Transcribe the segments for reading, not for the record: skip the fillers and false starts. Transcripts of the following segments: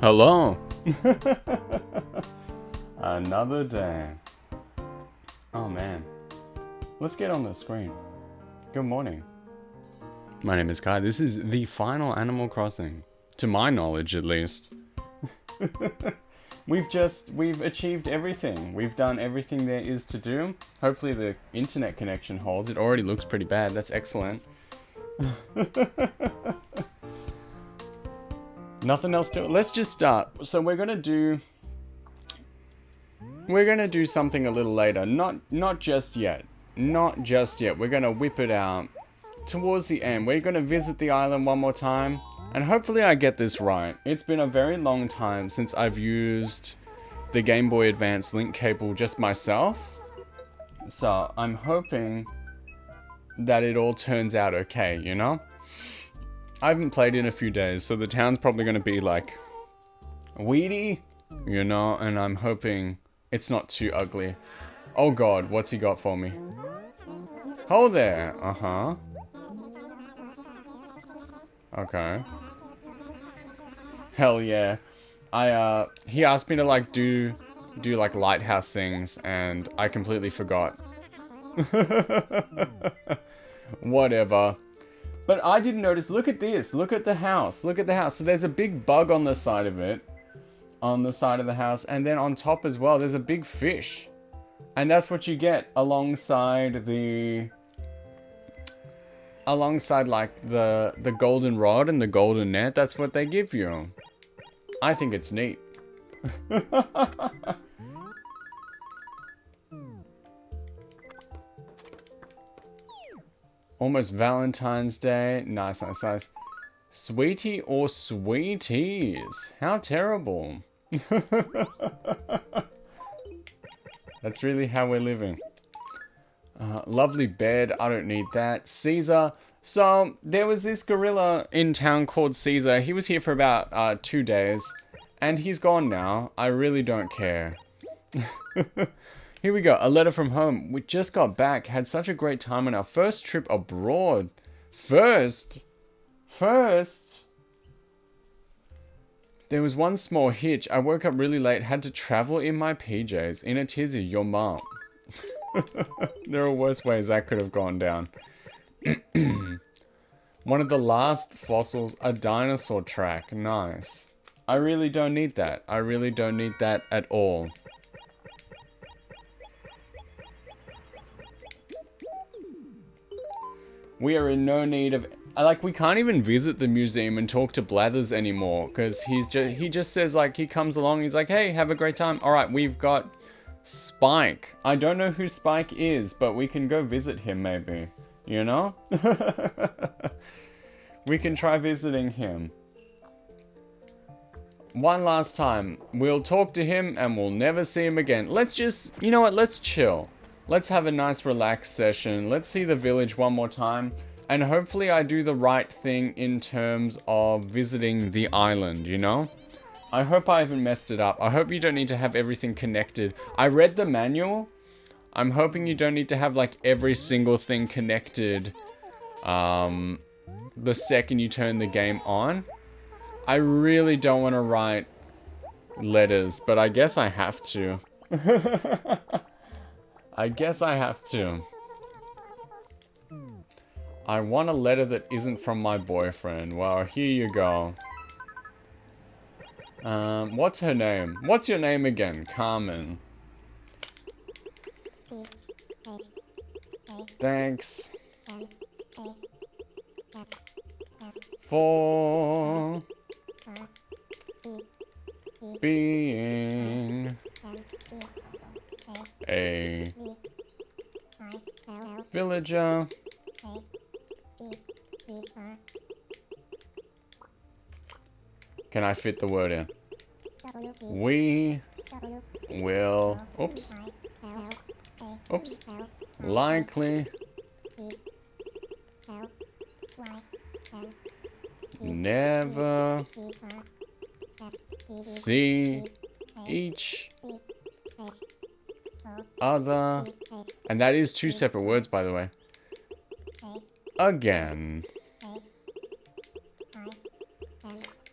Hello. Another day. Oh man. Let's get on the screen. Good morning. My name is Kai. This is the final Animal Crossing. To my knowledge, at least. We've achieved everything. We've done everything there is to do. Hopefully the internet connection holds. It already looks pretty bad. That's excellent. Nothing else to it. Let's just start. So we're gonna do something a little later. Not just yet. Not just yet. We're gonna whip it out towards the end. We're gonna visit the island one more time, and hopefully I get this right. It's been a very long time since I've used the Game Boy Advance Link Cable just myself. So I'm hoping that it all turns out okay, you know? I haven't played in a few days, so the town's probably going to be like weedy, you know, and I'm hoping it's not too ugly. Oh god, what's he got for me? Hold there. Uh-huh. Okay. Hell yeah. He asked me to like do like lighthouse things, and I completely forgot. Whatever. But I didn't notice. Look at this. Look at the house. Look at the house. So there's a big bug on the side of it. On the side of the house. And then on top as well, there's a big fish. And that's what you get alongside the... Alongside like the golden rod and the golden net. That's what they give you. I think it's neat. Almost Valentine's Day. Nice, nice, nice. Sweetie or sweeties? How terrible. That's really how we're living. Lovely bed. I don't need that. Caesar. So, there was this gorilla in town called Caesar. He was here for about 2 days. And he's gone now. I really don't care. Here we go, a letter from home. We just got back, had such a great time on our first trip abroad. First. There was one small hitch. I woke up really late, had to travel in my PJs. In a tizzy, your mom. There are worse ways that could have gone down. One of the last fossils, a dinosaur track. Nice. I really don't need that. I really don't need that at all. We are in no need of... Like, we can't even visit the museum and talk to Blathers anymore. Because he just says, like, he comes along, he's like, hey, have a great time. Alright, we've got Spike. I don't know who Spike is, but we can go visit him, maybe. You know? We can try visiting him. One last time. We'll talk to him, and we'll never see him again. Let's just... You know what? Let's chill. Let's have a nice relaxed session. Let's see the village one more time. And hopefully I do the right thing in terms of visiting the island, you know? I hope I haven't messed it up. I hope you don't need to have everything connected. I read the manual. I'm hoping you don't need to have like every single thing connected the second you turn the game on. I really don't want to write letters, but I guess I have to. I guess I have to. I want a letter that isn't from my boyfriend. Well, here you go. What's her name? What's your name again? Carmen. Thanks. For being a villager. Can I fit the word in? We will... Oops. Oops. Likely... never... see... each... other... And that is 2 separate words, by the way. Again.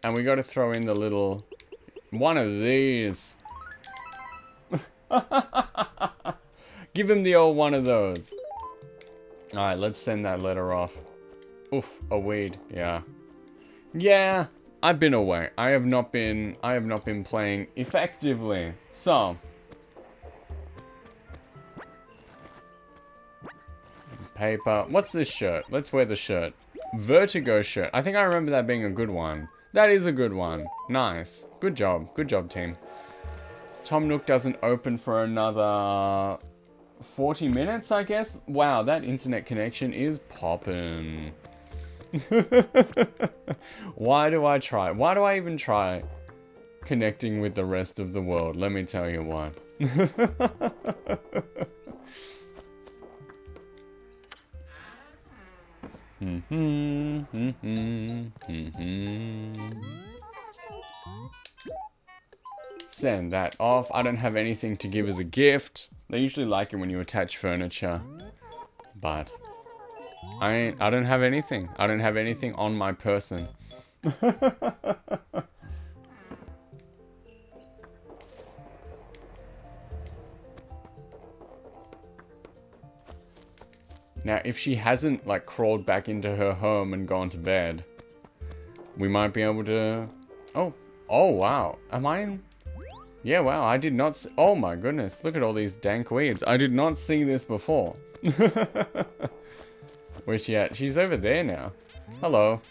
And we got to throw in the little One of these. Give him the old one of those. Alright, let's send that letter off. Oof, a weed, yeah. Yeah, I've been away. I have not been playing effectively. So, paper. What's this shirt? Let's wear the shirt. Vertigo shirt. I think I remember that being a good one. That is a good one. Nice. Good job. Good job, team. Tom Nook doesn't open for another 40 minutes, I guess? Wow, that internet connection is poppin'. Why do I try? Why do I even try connecting with the rest of the world? Let me tell you why. Send that off. I don't have anything to give as a gift. They usually like it when you attach furniture. But I don't have anything. I don't have anything on my person. Now, if she hasn't, like, crawled back into her home and gone to bed, we might be able to... Oh, wow. Am I in... Yeah, wow, I did not... Oh my goodness, look at all these dank weeds. I did not see this before. Where's she at? She's over there now. Hello.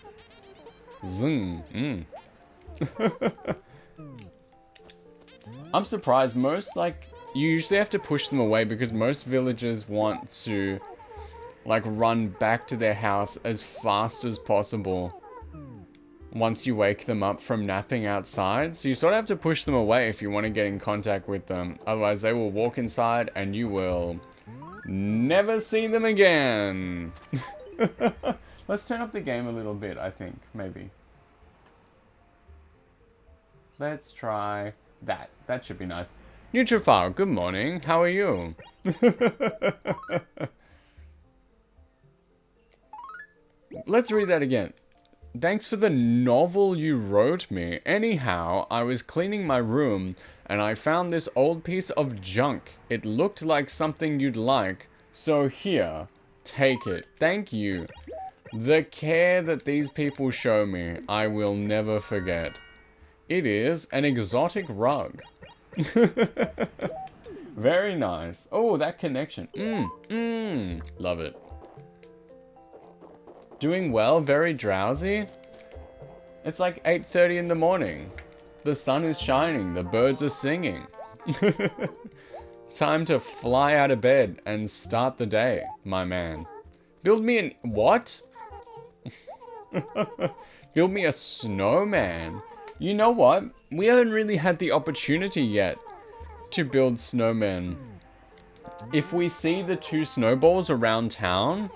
Zoom. I'm surprised. Most, like, you usually have to push them away because most villagers want to, like, run back to their house as fast as possible once you wake them up from napping outside. So you sort of have to push them away if you want to get in contact with them. Otherwise, they will walk inside and you will never see them again. Let's turn up the game a little bit, I think. Maybe. Let's try that. That should be nice. Nutrifile, good morning. How are you? Let's read that again. Thanks for the novel you wrote me. Anyhow, I was cleaning my room and I found this old piece of junk. It looked like something you'd like. So here, take it. Thank you. The care that these people show me, I will never forget. It is an exotic rug. Very nice. Oh, that connection. Love it. Doing well, very drowsy. It's like 8:30 in the morning. The sun is shining, the birds are singing. Time to fly out of bed and start the day, my man. Build me an... What? Build me a snowman. You know what? We haven't really had the opportunity yet to build snowmen. If we see the 2 snowballs around town,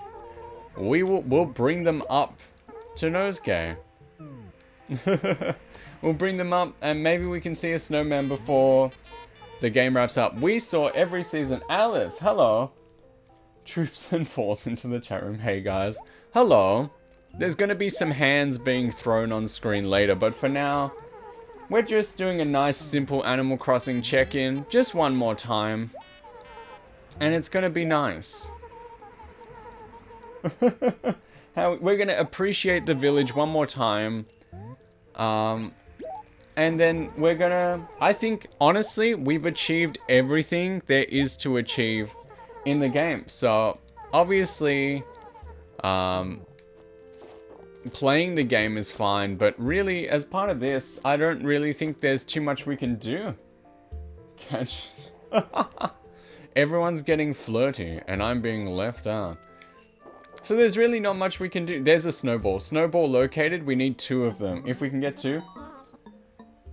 we'll bring them up to Nosegay. We'll bring them up and maybe we can see a snowman before the game wraps up. We saw every season. Alice, hello. Troops and falls into the chat room. Hey guys. Hello. There's going to be some hands being thrown on screen later, but for now, we're just doing a nice simple Animal Crossing check-in. Just one more time. And it's going to be nice. We're going to appreciate the village one more time. And then we're going to... I think, honestly, we've achieved everything there is to achieve in the game. So, obviously, playing the game is fine. But really, as part of this, I don't really think there's too much we can do. Everyone's getting flirty, and I'm being left out. So there's really not much we can do. There's a snowball. Snowball located. We need 2 of them. If we can get 2.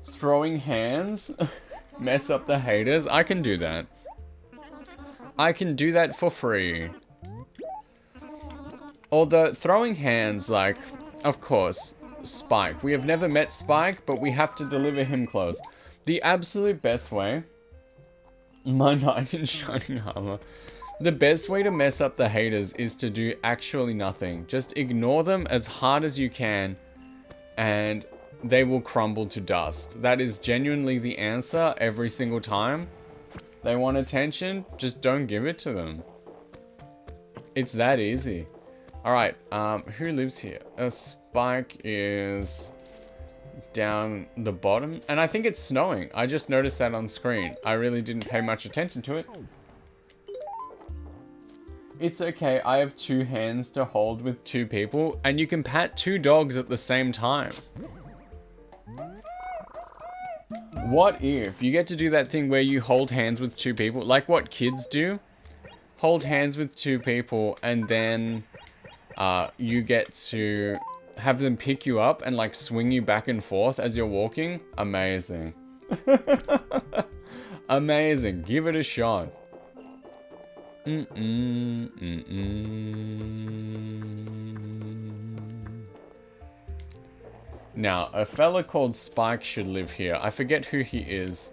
Throwing hands. Mess up the haters. I can do that. I can do that for free. Although, throwing hands, like, of course, Spike. We have never met Spike, but we have to deliver him clothes. The absolute best way... My knight in shining armor. The best way to mess up the haters is to do actually nothing. Just ignore them as hard as you can. And they will crumble to dust. That is genuinely the answer every single time. They want attention, just don't give it to them. It's that easy. Alright, who lives here? Spike is down the bottom. And I think it's snowing. I just noticed that on screen. I really didn't pay much attention to it. It's okay, I have 2 hands to hold with 2 people, and you can pat 2 dogs at the same time. What if you get to do that thing where you hold hands with 2 people, like what kids do? Hold hands with 2 people, and then you get to have them pick you up and like swing you back and forth as you're walking. Amazing. Amazing. Give it a shot. Now, a fella called Spike should live here. I forget who he is.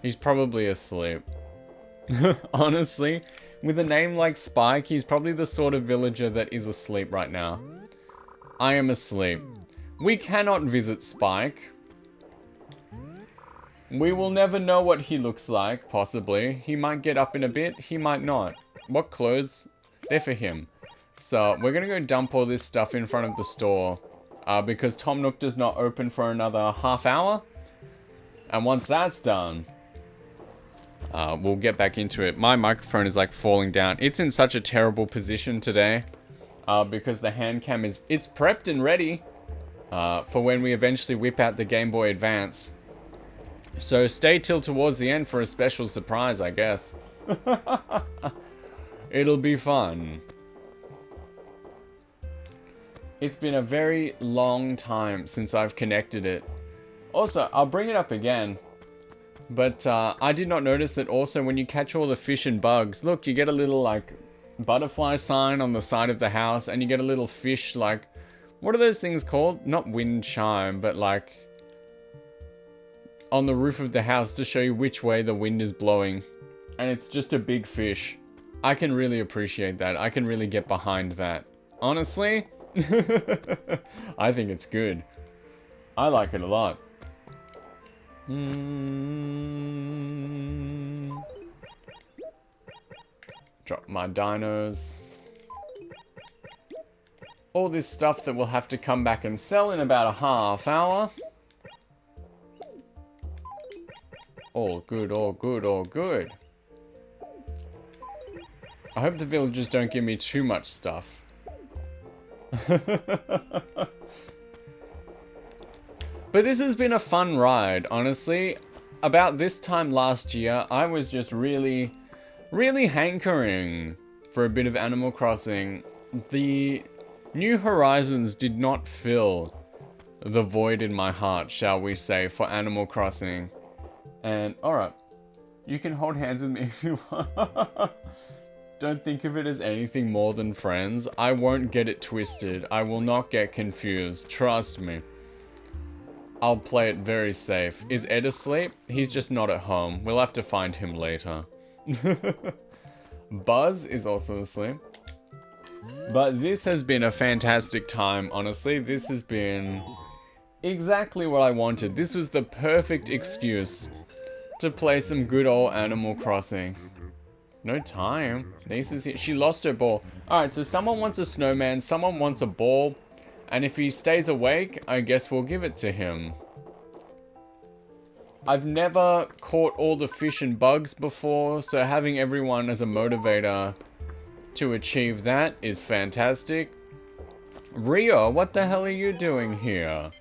He's probably asleep. Honestly, with a name like Spike, he's probably the sort of villager that is asleep right now. I am asleep. We cannot visit Spike. We will never know what he looks like, possibly. He might get up in a bit, he might not. What clothes? They're for him. So, we're gonna go dump all this stuff in front of the store. Because Tom Nook does not open for another half hour. And once that's done, we'll get back into it. My microphone is like falling down. It's in such a terrible position today. Because the hand cam is... It's prepped and ready. For when we eventually whip out the Game Boy Advance. So stay till towards the end for a special surprise, I guess. It'll be fun. It's been a very long time since I've connected it. Also, I'll bring it up again. But I did not notice that also when you catch all the fish and bugs, look, you get a little like butterfly sign on the side of the house, and you get a little fish like, what are those things called? Not wind chime, but like on the roof of the house to show you which way the wind is blowing. And it's just a big fish. I can really appreciate that. I can really get behind that. Honestly, I think it's good. I like it a lot. Drop my dinos. All this stuff that we'll have to come back and sell in about a half hour. All good, all good, all good. I hope the villagers don't give me too much stuff. But this has been a fun ride, honestly. About this time last year, I was just really hankering for a bit of Animal Crossing. The New Horizons did not fill the void in my heart, shall we say, for Animal Crossing. And, alright, you can hold hands with me if you want. Don't think of it as anything more than friends. I won't get it twisted. I will not get confused. Trust me. I'll play it very safe. Is Ed asleep? He's just not at home. We'll have to find him later. Buzz is also asleep. But this has been a fantastic time, honestly. This has been exactly what I wanted. This was the perfect excuse to play some good old Animal Crossing. No time. Niece is here. She lost her ball. Alright, so someone wants a snowman, someone wants a ball, and if he stays awake, I guess we'll give it to him. I've never caught all the fish and bugs before, so having everyone as a motivator to achieve that is fantastic. Rio, what the hell are you doing here?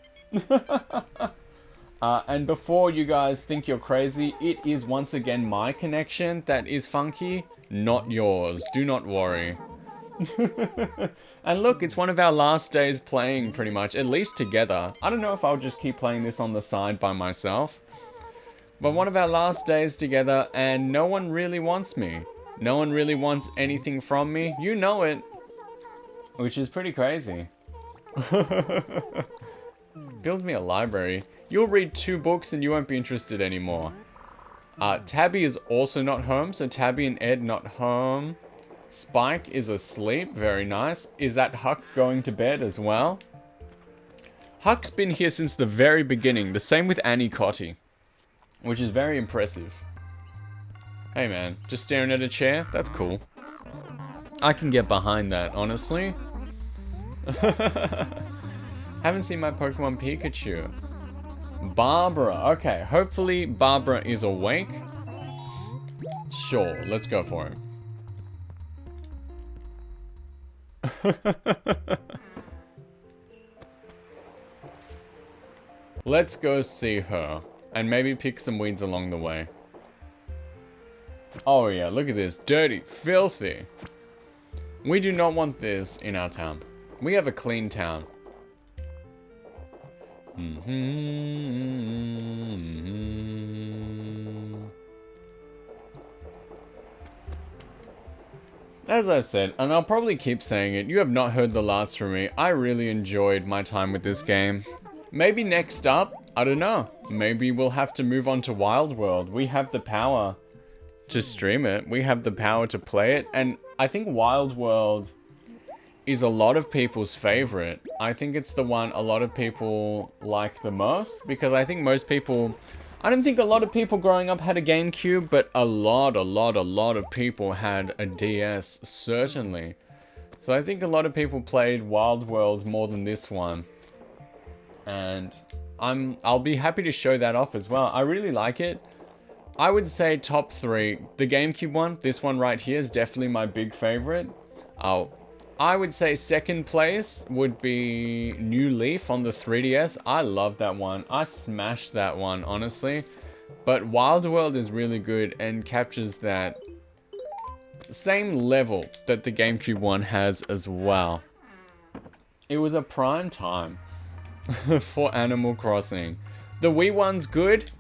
And before you guys think you're crazy, it is once again my connection that is funky, not yours. Do not worry. And look, it's one of our last days playing pretty much, at least together. I don't know if I'll just keep playing this on the side by myself. But one of our last days together, and no one really wants me. No one really wants anything from me. You know it. Which is pretty crazy. Build me a library. You'll read 2 books and you won't be interested anymore. Tabby is also not home, so Tabby and Ed not home. Spike is asleep, very nice. Is that Huck going to bed as well? Huck's been here since the very beginning. The same with Annie Cotty, which is very impressive. Hey man, just staring at a chair? That's cool. I can get behind that, honestly. Haven't seen my Pokemon Pikachu. Barbara. Okay, hopefully Barbara is awake. Sure, let's go for him. Let's go see her. And maybe pick some weeds along the way. Oh yeah, look at this. Dirty, filthy. We do not want this in our town. We have a clean town. As I've said, and I'll probably keep saying it, you have not heard the last from me. I really enjoyed my time with this game. Maybe next up, I don't know. Maybe we'll have to move on to Wild World. We have the power to stream it. We have the power to play it. And I think Wild World is a lot of people's favorite. I think it's the one a lot of people like the most. Because I think most people... I don't think a lot of people growing up had a GameCube, but a lot of people had a DS, certainly. So I think a lot of people played Wild World more than this one. And I'll be happy to show that off as well. I really like it. I would say top 3. The GameCube one, this one right here, is definitely my big favorite. I would say second place would be New Leaf on the 3DS. I love that one. I smashed that one, honestly. But Wild World is really good and captures that same level that the GameCube one has as well. It was a prime time for Animal Crossing. The Wii one's good.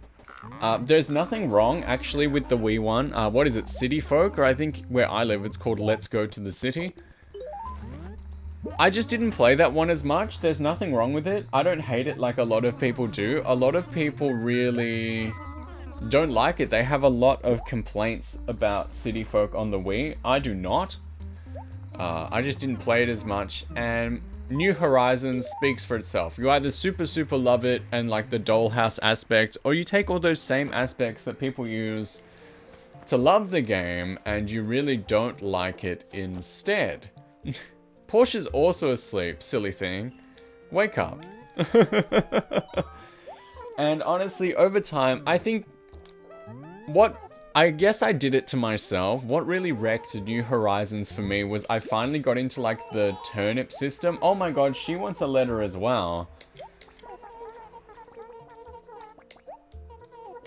There's nothing wrong, actually, with the Wii one. What is it? City Folk? Or I think where I live, it's called Let's Go to the City. I just didn't play that one as much. There's nothing wrong with it. I don't hate it like a lot of people do. A lot of people really don't like it. They have a lot of complaints about City Folk on the Wii. I do not. I just didn't play it as much. And New Horizons speaks for itself. You either super love it and like the dollhouse aspect, or you take all those same aspects that people use to love the game and you really don't like it instead. Portia's also asleep, silly thing. Wake up. And honestly, over time, I think I guess I did it to myself. What really wrecked New Horizons for me was I finally got into like the turnip system. Oh my god, she wants a letter as well.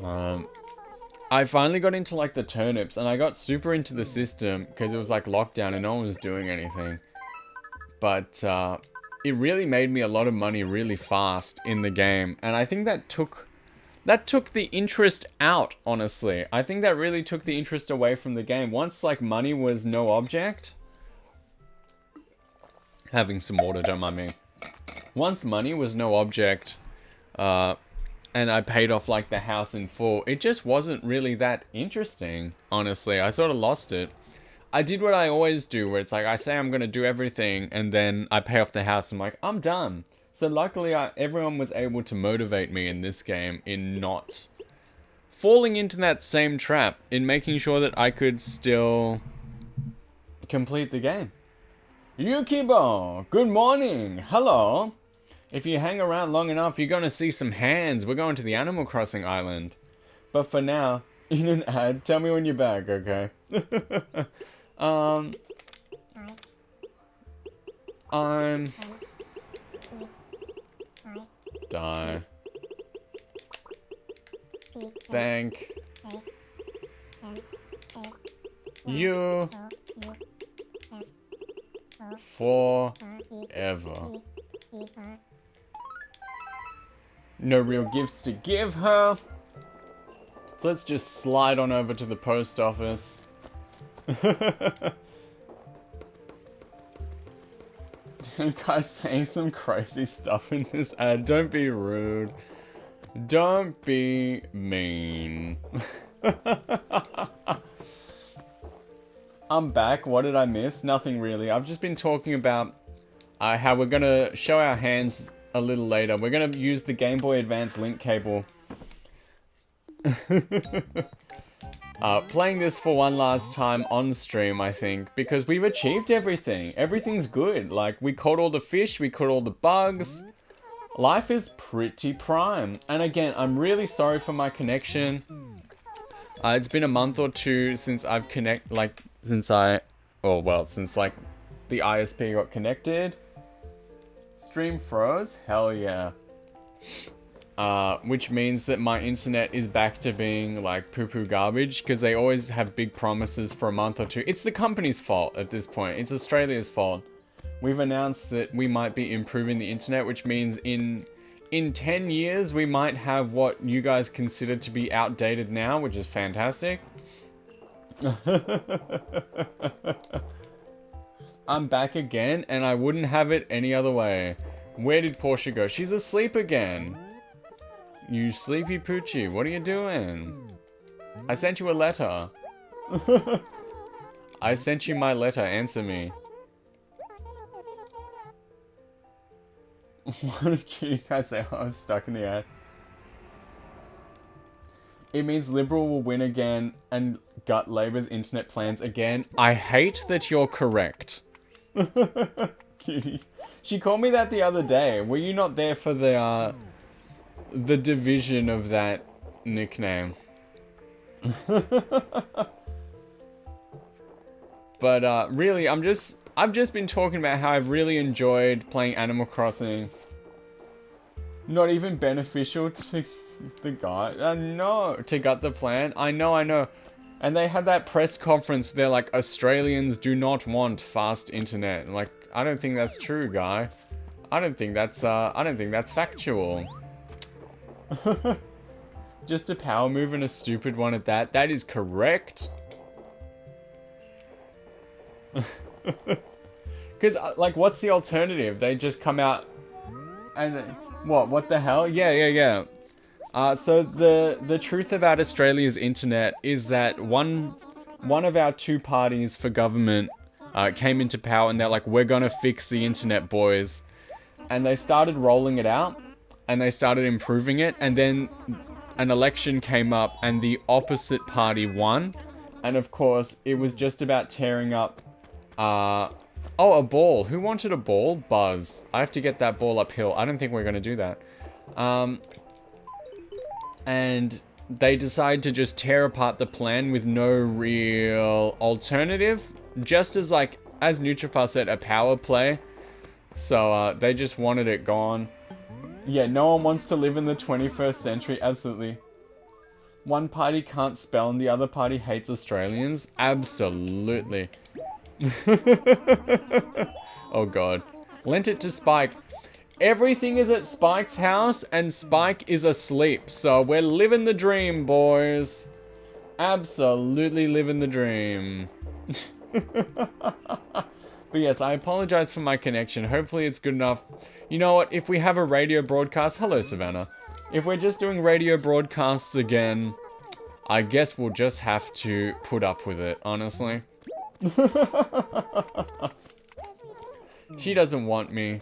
I finally got into like the turnips and I got super into the system because it was like lockdown and no one was doing anything. But it really made me a lot of money really fast in the game. And I think that took the interest out, honestly. I think that really took the interest away from the game. Once like money was no object. Having some water, don't mind me. Once money was no object, and I paid off like the house in full, it just wasn't really that interesting, honestly. I sort of lost it. I did what I always do, where it's like, I say I'm going to do everything, and then I pay off the house, and I'm like, I'm done. So luckily, everyone was able to motivate me in this game in not falling into that same trap, in making sure that I could still complete the game. Yukibo, good morning, hello. If you hang around long enough, you're going to see some hands. We're going to the Animal Crossing island. But for now, in an ad, tell me when you're back, okay? I'm... Die. Thank you forever. No real gifts to give her. So let's just slide on over to the post office. Guys saying some crazy stuff in this ad. Don't be rude. Don't be mean. I'm back. What did I miss? Nothing really. I've just been talking about how we're gonna show our hands a little later. We're gonna use the Game Boy Advance Link Cable. Playing this for one last time on stream, I think, because we've achieved everything. Everything's good. Like, we caught all the fish, we caught all the bugs. Life is pretty prime. And again, I'm really sorry for my connection. It's been a month or two since I've since the ISP got connected. Stream froze? Hell yeah. Which means that my internet is back to being like poo-poo garbage, because they always have big promises for a month or two. It's the company's fault at this point. It's Australia's fault. We've announced that we might be improving the internet, which means in 10 years we might have what you guys consider to be outdated now, which is fantastic. I'm back again, and I wouldn't have it any other way. Where did Portia go? She's asleep again. You sleepy poochie, what are you doing? I sent you a letter. I sent you my letter, answer me. What did you guys say? I was stuck in the ad. It means Liberal will win again and gut Labour's internet plans again. I hate that you're correct. Cutie. She called me that the other day. Were you not there for the division of that nickname? But really, I've just been talking about how I've really enjoyed playing Animal Crossing. Not even beneficial to the guy. No, to gut the plan. I know. And they had that press conference. They're like, Australians do not want fast internet. Like, I don't think that's true, guy. I don't think that's factual. Just a power move and a stupid one at that. That is correct. Because, like, what's the alternative? They just come out and... What the hell? Yeah. So the truth about Australia's internet is that one of our two parties for government came into power, and they're like, we're gonna fix the internet, boys. And they started rolling it out, and they started improving it, and then an election came up, and the opposite party won. And of course, it was just about tearing up... Oh, a ball. Who wanted a ball? Buzz. I have to get that ball uphill. I don't think we're going to do that. And they decide to just tear apart the plan with no real alternative. Just as, like, as Nutrifar said, a power play. So, they just wanted it gone. Yeah, no one wants to live in the 21st century. Absolutely. One party can't spell and the other party hates Australians. Absolutely. Oh god. Lent it to Spike. Everything is at Spike's house and Spike is asleep. So we're living the dream, boys. Absolutely living the dream. But yes, I apologize for my connection. Hopefully it's good enough. You know what? If we have a radio broadcast... Hello, Savannah. If we're just doing radio broadcasts again, I guess we'll just have to put up with it, honestly. She doesn't want me.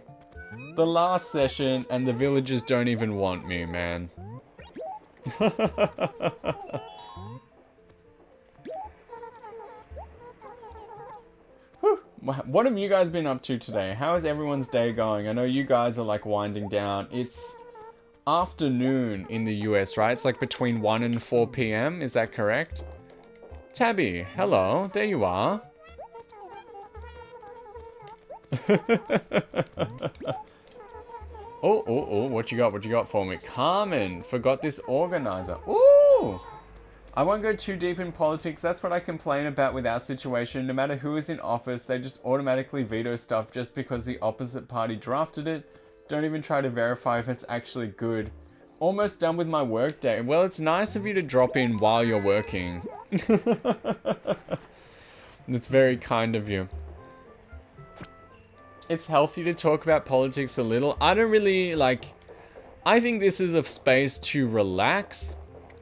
The last session and the villagers don't even want me, man. What have you guys been up to today? How is everyone's day going? I know you guys are like winding down. It's afternoon in the US, right? It's like between 1 and 4 p.m. Is that correct? Tabby, hello. There you are. Oh, what you got? What you got for me? Carmen, forgot this organizer. Ooh! I won't go too deep in politics. That's what I complain about with our situation. No matter who is in office, they just automatically veto stuff just because the opposite party drafted it. Don't even try to verify if it's actually good. Almost done with my work day. Well, it's nice of you to drop in while you're working. It's very kind of you. It's healthy to talk about politics a little. I don't really, like... I think this is a space to relax.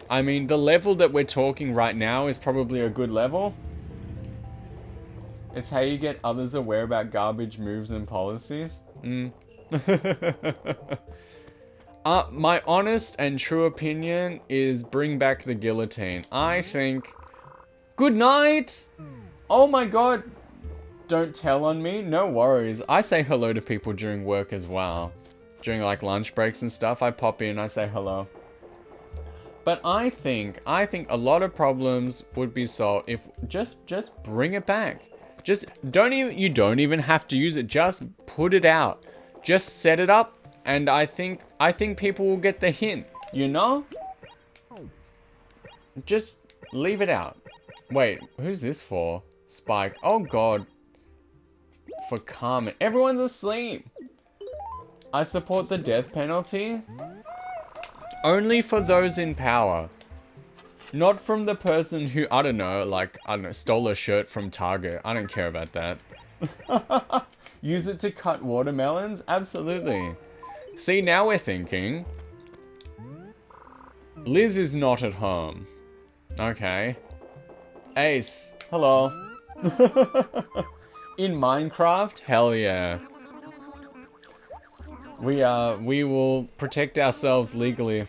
I mean, the level that we're talking right now is probably a good level. It's how you get others aware about garbage moves and policies. My honest and true opinion is bring back the guillotine. I think... Good night! Oh my god. Don't tell on me. No worries. I say hello to people during work as well. During like lunch breaks and stuff, I pop in, I say hello. But I think a lot of problems would be solved if just bring it back. Just you don't even have to use it. Just put it out. Just set it up, and I think people will get the hint. You know? Just leave it out. Wait, who's this for? Spike. Oh god. For Carmen. Everyone's asleep. I support the death penalty. Only for those in power. Not from the person who, I don't know, stole a shirt from Target. I don't care about that. Use it to cut watermelons? Absolutely. See, now we're thinking. Liz is not at home. Okay. Ace. Hello. In Minecraft? Hell yeah. We will protect ourselves legally.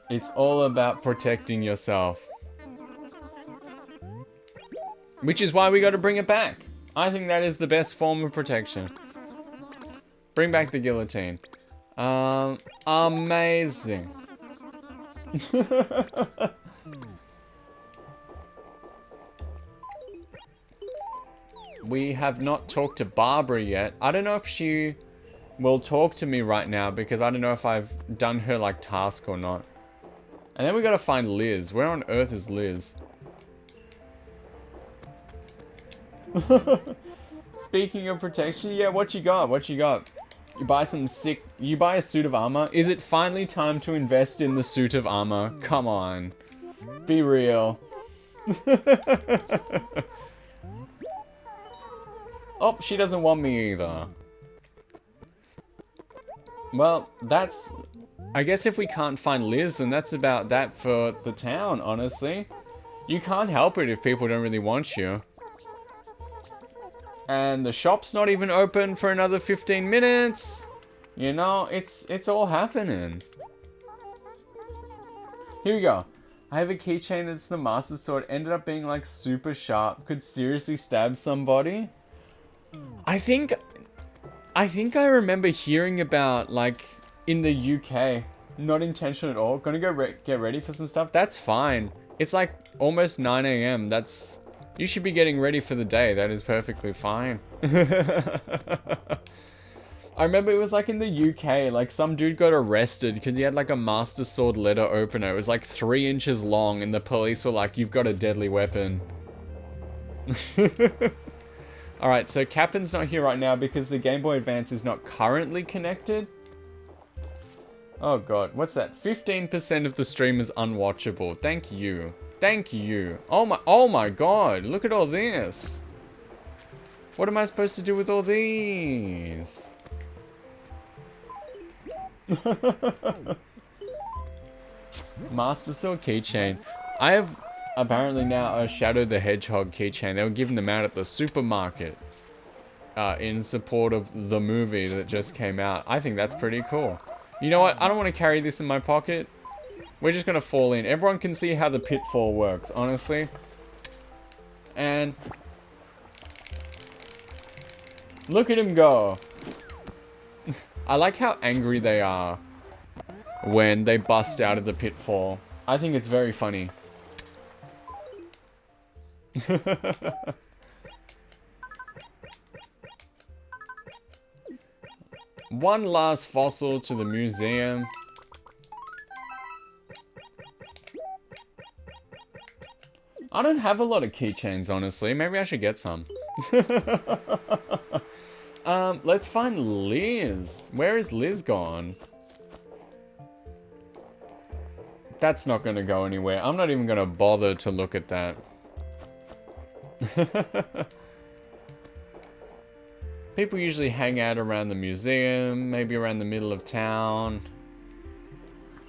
It's all about protecting yourself. Which is why we got to bring it back. I think that is the best form of protection. Bring back the guillotine. Amazing. We have not talked to Barbara yet. I don't know if she will talk to me right now because I don't know if I've done her like task or not. And then we gotta find Liz. Where on earth is Liz? Speaking of protection, yeah, what you got? What you got? You buy a suit of armor? Is it finally time to invest in the suit of armor? Come on. Be real. Oh, she doesn't want me either. Well, that's... I guess if we can't find Liz, then that's about that for the town, honestly. You can't help it if people don't really want you. And the shop's not even open for another 15 minutes. You know, it's all happening. Here we go. I have a keychain that's the Master Sword. Ended up being like super sharp. Could seriously stab somebody. I think I remember hearing about, like, in the UK, not intentional at all. Gonna go get ready for some stuff. That's fine. It's like almost 9 AM. You should be getting ready for the day. That is perfectly fine. I remember it was like in the UK, like some dude got arrested because he had like a Master Sword letter opener. It was like 3 inches long and the police were like, you've got a deadly weapon. Alright, so Captain's not here right now because the Game Boy Advance is not currently connected. Oh god, what's that? 15% of the stream is unwatchable. Thank you. Thank you. Oh my god, look at all this. What am I supposed to do with all these? Master Sword keychain. I have apparently now a Shadow the Hedgehog keychain. They were giving them out at the supermarket in support of the movie that just came out. I think that's pretty cool. You know what? I don't want to carry this in my pocket. We're just going to fall in. Everyone can see how the pitfall works, honestly. And look at him go. I like how angry they are when they bust out of the pitfall. I think it's very funny. One last fossil to the museum. I don't have a lot of keychains, honestly. Maybe I should get some. Let's find Liz. Where is Liz gone? That's not going to go anywhere. I'm not even going to bother to look at that. People usually hang out around the museum, maybe around the middle of town.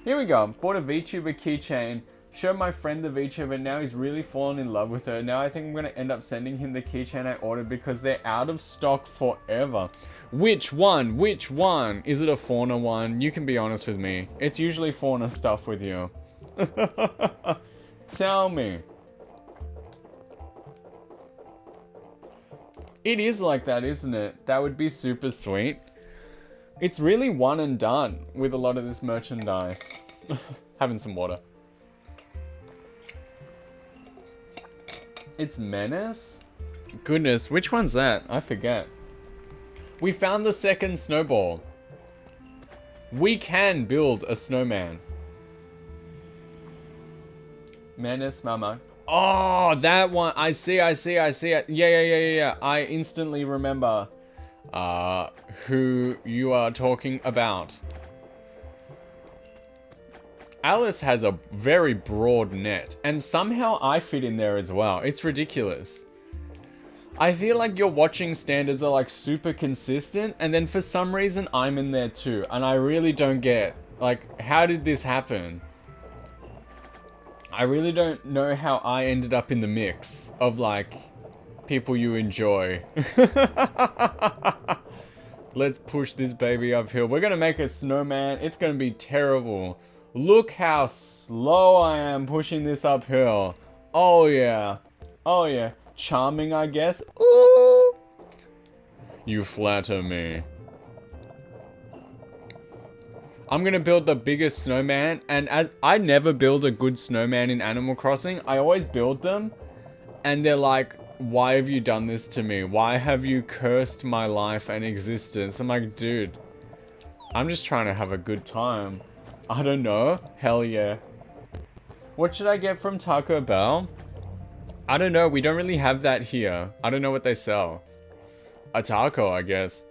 Here we go. Bought a VTuber keychain. Showed my friend the VTuber, now he's really fallen in love with her. Now I think I'm going to end up sending him the keychain I ordered because they're out of stock forever. Which one? Which one? Is it a fauna one? You can be honest with me. It's usually fauna stuff with you. Tell me. It is like that, isn't it? That would be super sweet. It's really one and done with a lot of this merchandise. Having some water. It's Menace? Goodness, which one's that? I forget. We found the second snowball. We can build a snowman. Menace, mama. Oh, that one. I see it. Yeah. I instantly remember who you are talking about. Alice has a very broad net, and somehow I fit in there as well. It's ridiculous. I feel like your watching standards are like super consistent, and then for some reason I'm in there too, and I really don't get, like, how did this happen? I really don't know how I ended up in the mix of, like, people you enjoy. Let's push this baby uphill. We're gonna make a snowman. It's gonna be terrible. Look how slow I am pushing this uphill. Oh yeah. Oh yeah. Charming, I guess. Ooh. You flatter me. I'm gonna build the biggest snowman, and as I never build a good snowman in Animal Crossing, I always build them, and they're like, why have you done this to me? Why have you cursed my life and existence? I'm like, dude, I'm just trying to have a good time. I don't know. Hell yeah. What should I get from Taco Bell? I don't know. We don't really have that here. I don't know what they sell. A taco, I guess.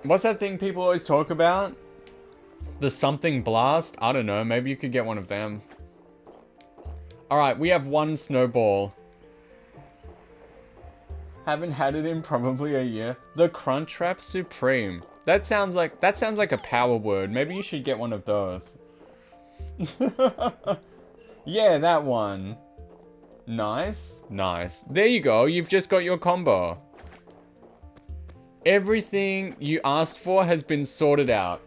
What's that thing people always talk about? The something blast? I don't know. Maybe you could get one of them. Alright, we have one snowball. Haven't had it in probably a year. The Crunchwrap Supreme. That sounds like a power word. Maybe you should get one of those. Yeah, that one. Nice. Nice. There you go. You've just got your combo. Everything you asked for has been sorted out.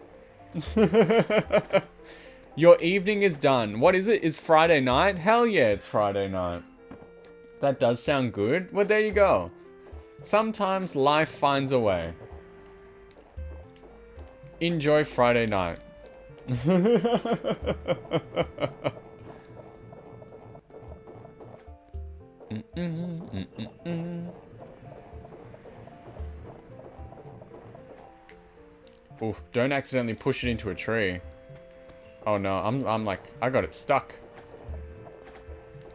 Your evening is done. What is it? It's Friday night? Hell yeah, it's Friday night. That does sound good. Well, there you go. Sometimes life finds a way. Enjoy Friday night. Oof, don't accidentally push it into a tree. Oh no, I'm like, I got it stuck.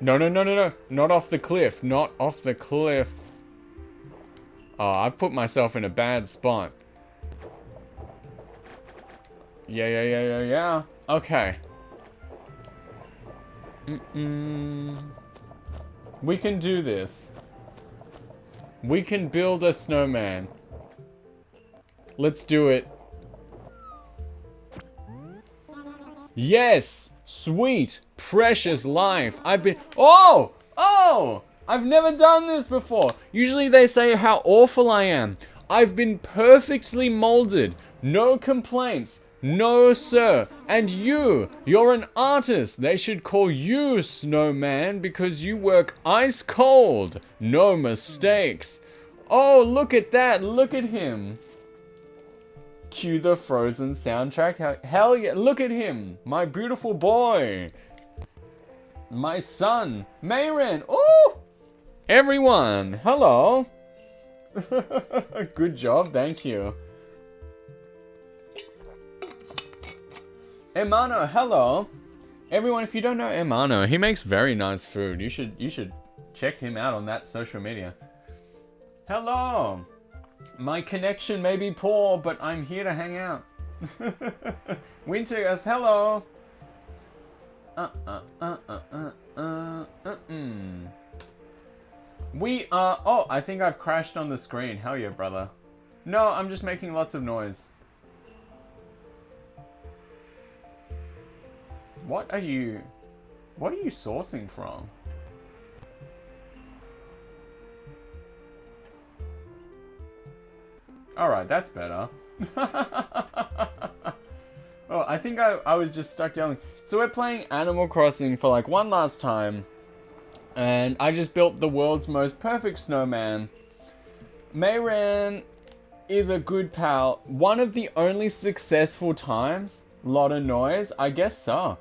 No. Not off the cliff. Not off the cliff. Oh, I've put myself in a bad spot. Yeah. Okay. We can do this. We can build a snowman. Let's do it. Yes! Sweet! Precious life! I've been... Oh! I've never done this before! Usually they say how awful I am. I've been perfectly molded. No complaints. No, sir. And you're an artist. They should call you Snowman because you work ice cold. No mistakes. Oh, look at that. Look at him. Cue the Frozen soundtrack. Hell yeah. Look at him. My beautiful boy. My son. Mayren. Oh! Everyone. Hello. Good job. Thank you. Emano, hello. Everyone, if you don't know Emano, he makes very nice food. You should check him out on that social media. Hello. My connection may be poor, but I'm here to hang out. Winter goes, hello. We are... Oh, I think I've crashed on the screen. Hell yeah, brother. No, I'm just making lots of noise. What are you... What are you sourcing from? Alright, that's better. Oh, I think I was just stuck yelling. So we're playing Animal Crossing for like one last time. And I just built the world's most perfect snowman. Mayran is a good pal. One of the only successful times. Lot of noise. I guess so.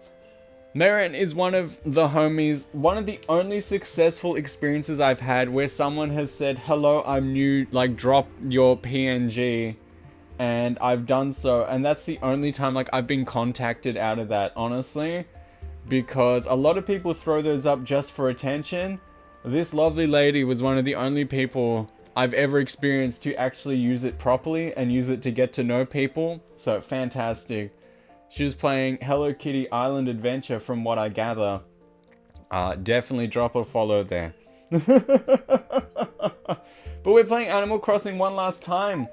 Mayran is one of the homies. One of the only successful experiences I've had where someone has said, hello, I'm new. Like, drop your PNG. And I've done so. And that's the only time, like, I've been contacted out of that, honestly. Because a lot of people throw those up just for attention. This lovely lady was one of the only people I've ever experienced to actually use it properly and use it to get to know people. So, fantastic. She was playing Hello Kitty Island Adventure from what I gather. Definitely drop a follow there. But we're playing Animal Crossing one last time.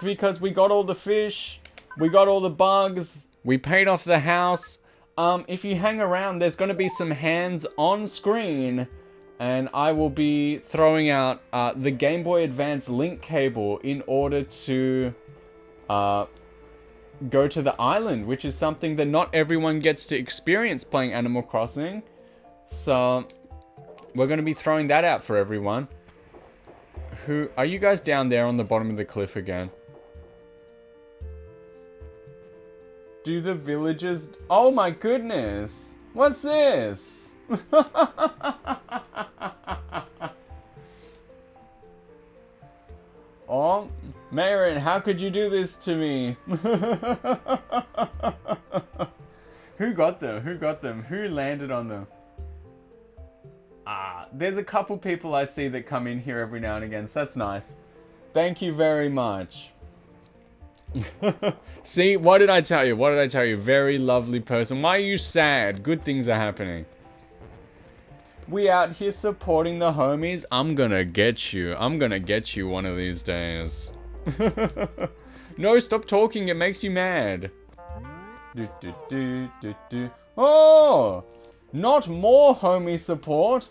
Because we got all the fish. We got all the bugs. We paid off the house. If you hang around, there's going to be some hands on screen. And I will be throwing out the Game Boy Advance Link Cable in order to go to the island, which is something that not everyone gets to experience playing Animal Crossing. So, we're going to be throwing that out for everyone. Who are you guys down there on the bottom of the cliff again? Do the villagers... Oh my goodness! What's this? Oh, Mayran, how could you do this to me? Who got them? Who got them? Who landed on them? There's a couple people I see that come in here every now and again, so that's nice. Thank you very much. See, what did I tell you? What did I tell you? Very lovely person. Why are you sad? Good things are happening. We out here supporting the homies. I'm gonna get you. I'm gonna get you one of these days. No, stop talking. It makes you mad. Oh! Not more homie support.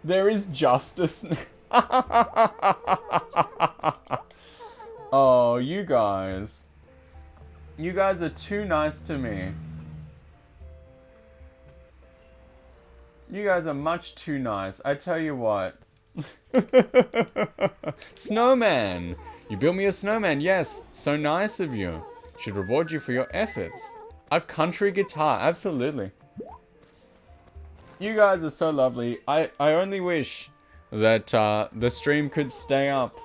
There is justice. Oh, you guys. You guys are too nice to me. You guys are much too nice. I tell you what. Snowman. You built me a snowman. Yes. So nice of you. Should reward you for your efforts. A country guitar. Absolutely. You guys are so lovely. I only wish that the stream could stay up.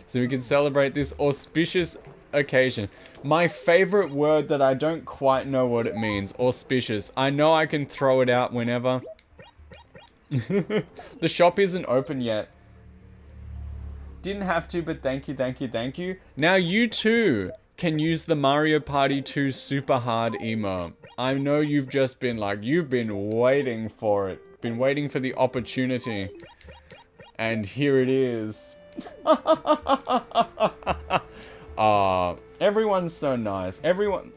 So we can celebrate this auspicious occasion. My favorite word that I don't quite know what it means. Auspicious. I know I can throw it out whenever. The shop isn't open yet. Didn't have to, but thank you, thank you, thank you. Now you too can use the Mario Party 2 Super Hard emote. I know you've just been like, you've been waiting for it. Been waiting for the opportunity. And here it is. Everyone's so nice. Everyone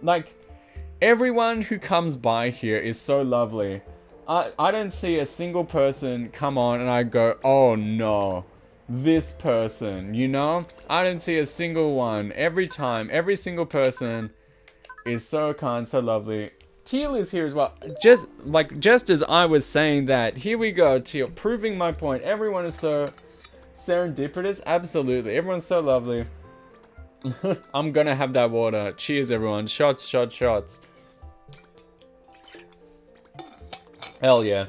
who comes by here is so lovely. I don't see a single person come on and I go, oh no, this person, you know? I don't see a single one. Every time, every single person is so kind, so lovely. Teal is here as well. Just as I was saying that, here we go, Teal, proving my point. Everyone is so serendipitous. Absolutely. Everyone's so lovely. I'm gonna have that water. Cheers, everyone. Shots, shots, shots. Hell yeah.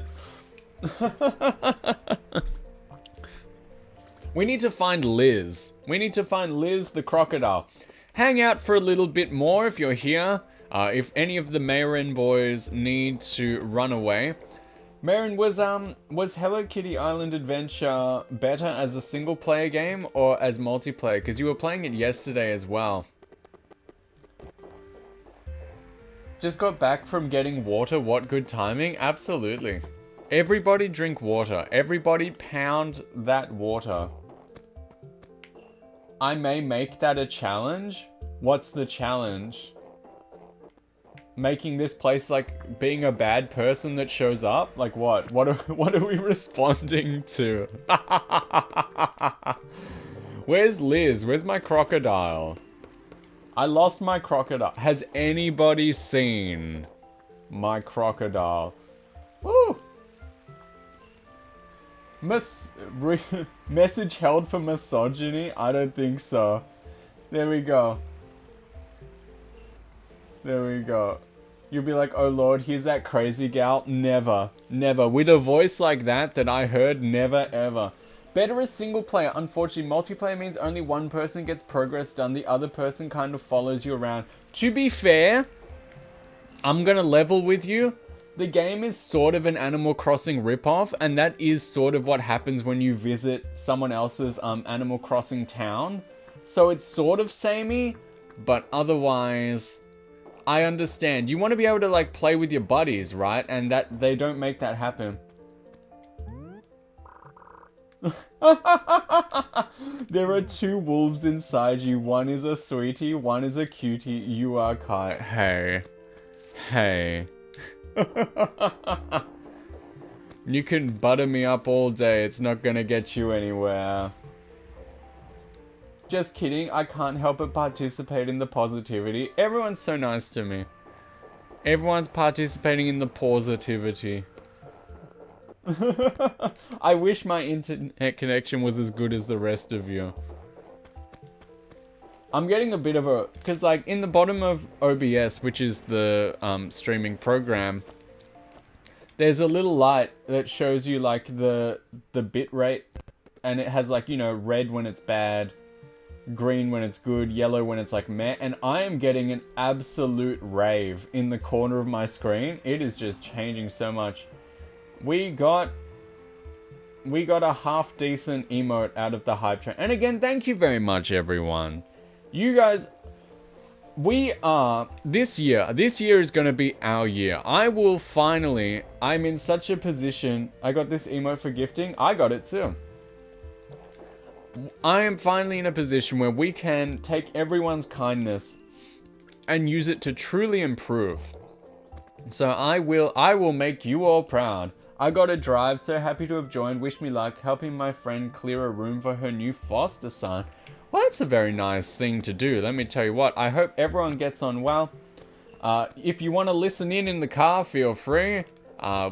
We need to find Liz. We need to find Liz the crocodile. Hang out for a little bit more if you're here. If any of the Mayran boys need to run away. Mayran, was Hello Kitty Island Adventure better as a single player game or as multiplayer? Because you were playing it yesterday as well. Just got back from getting water. What good timing? Absolutely. Everybody drink water. Everybody pound that water. I may make that a challenge. What's the challenge? making this place like being a bad person that shows up? Like what? What are we responding to? Where's Liz? Where's my crocodile? I lost my crocodile. Has anybody seen my crocodile? Woo! Message held for misogyny? I don't think so. There we go. There we go. You'll be like, oh lord, here's that crazy gal. Never. Never. With a voice like that I heard, never ever. Better as single player. Unfortunately, multiplayer means only one person gets progress done. The other person kind of follows you around. To be fair, I'm gonna level with you. The game is sort of an Animal Crossing ripoff, and that is sort of what happens when you visit someone else's Animal Crossing town. So it's sort of samey, but otherwise, I understand. You want to be able to like play with your buddies, right? And that they don't make that happen. There are two wolves inside you. One is a sweetie, one is a cutie. You are Kai. Hey. Hey. You can butter me up all day. It's not gonna get you anywhere. Just kidding. I can't help but participate in the positivity. Everyone's so nice to me. Everyone's participating in the positivity. I wish my internet connection was as good as the rest of you. I'm getting a bit of a... Because, like, in the bottom of OBS, which is the streaming program, there's a little light that shows you, like, the bit rate. And it has, like, you know, red when it's bad, green when it's good, yellow when it's, like, meh. And I am getting an absolute rave in the corner of my screen. It is just changing so much. We got a half decent emote out of the hype train. And again, thank you very much, everyone. You guys, this year is going to be our year. I'm in such a position. I got this emote for gifting. I got it too. I am finally in a position where we can take everyone's kindness and use it to truly improve. So I will make you all proud. I got a drive, so happy to have joined. Wish me luck, helping my friend clear a room for her new foster son. Well, that's a very nice thing to do. Let me tell you what, I hope everyone gets on well. If you want to listen in the car, feel free.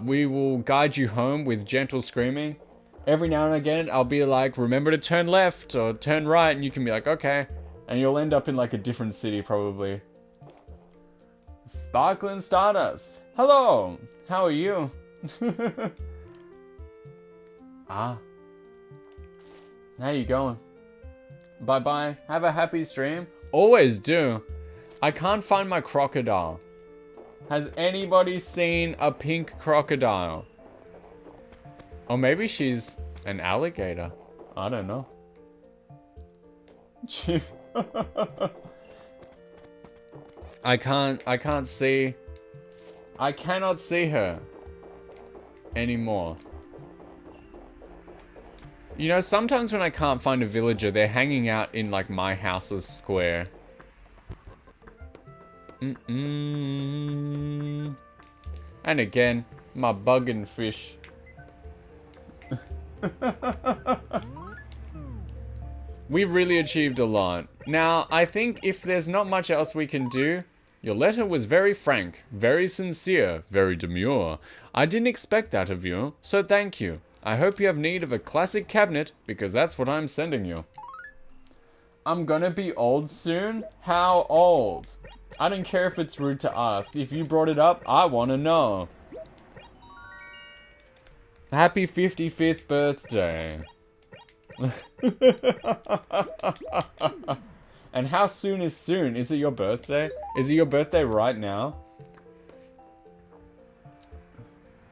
We will guide you home with gentle screaming. Every now and again, I'll be like, remember to turn left or turn right, and you can be like, okay. And you'll end up in like a different city, probably. Sparkling Stardust. Hello, how are you? How you going? Bye-bye. Have a happy stream. Always do. I can't find my crocodile. Has anybody seen a pink crocodile? Or maybe she's an alligator. I don't know. I cannot see her anymore. You know, sometimes when I can't find a villager, they're hanging out in, like, my house's square. And again, my bugging fish. We've really achieved a lot. Now, I think if there's not much else we can do, your letter was very frank, very sincere, very demure. I didn't expect that of you, so thank you. I hope you have need of a classic cabinet, because that's what I'm sending you. I'm gonna be old soon? How old? I don't care if it's rude to ask. If you brought it up, I wanna know. Happy 55th birthday. And how soon is soon? Is it your birthday? Is it your birthday right now?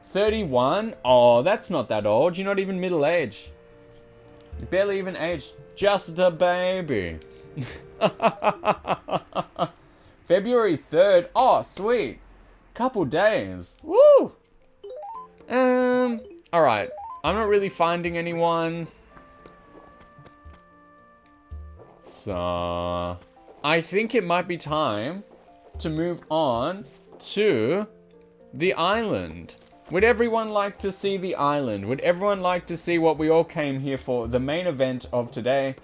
31? Oh, that's not that old. You're not even middle-aged. You're barely even aged. Just a baby. February 3rd. Oh, sweet. Couple days. Woo! Alright. I'm not really finding anyone. So, I think it might be time to move on to the island. Would everyone like to see the island? Would everyone like to see what we all came here for? The main event of today.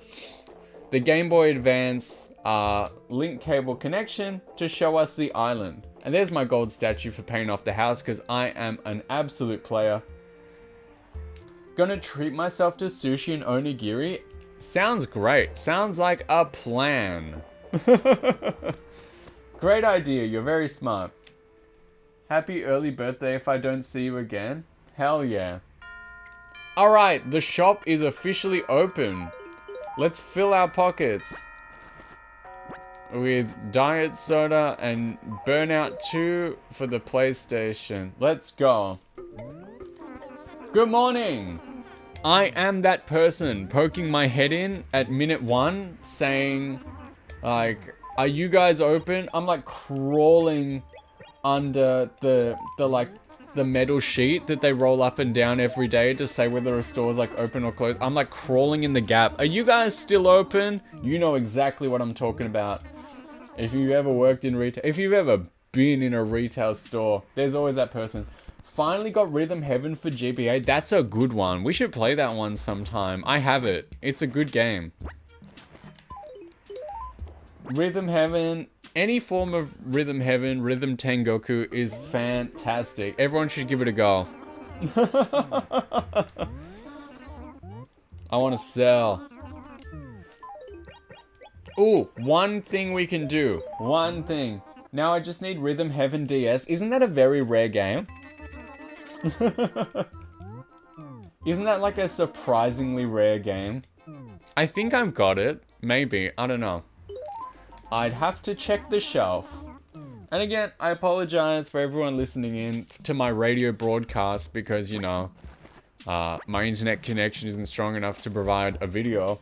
The Game Boy Advance link cable connection to show us the island. And there's my gold statue for paying off the house because I am an absolute player. Gonna treat myself to sushi and onigiri. Sounds great. Sounds like a plan. Great idea. You're very smart. Happy early birthday if I don't see you again. Hell yeah. Alright, the shop is officially open. Let's fill our pockets with Diet Soda and Burnout 2 for the PlayStation. Let's go. Good morning. I am that person poking my head in at minute 1 saying, like, are you guys open? I'm like crawling under the metal sheet that they roll up and down every day to say whether a store is like open or closed. I'm like crawling in the gap. Are you guys still open? You know exactly what I'm talking about. If you've ever worked in retail, if you've ever been in a retail store, there's always that person. Finally got Rhythm Heaven for GBA. That's a good one. We should play that one sometime. I have it. It's a good game. Rhythm Heaven, any form of Rhythm Heaven, Rhythm Tengoku is fantastic. Everyone should give it a go. I want to sell. Ooh, one thing we can do. One thing. Now I just need Rhythm Heaven DS. Isn't that a very rare game? Isn't that like a surprisingly rare game? I think I've got it. Maybe. I don't know. I'd have to check the shelf. And again, I apologize for everyone listening in to my radio broadcast because, you know, my internet connection isn't strong enough to provide a video.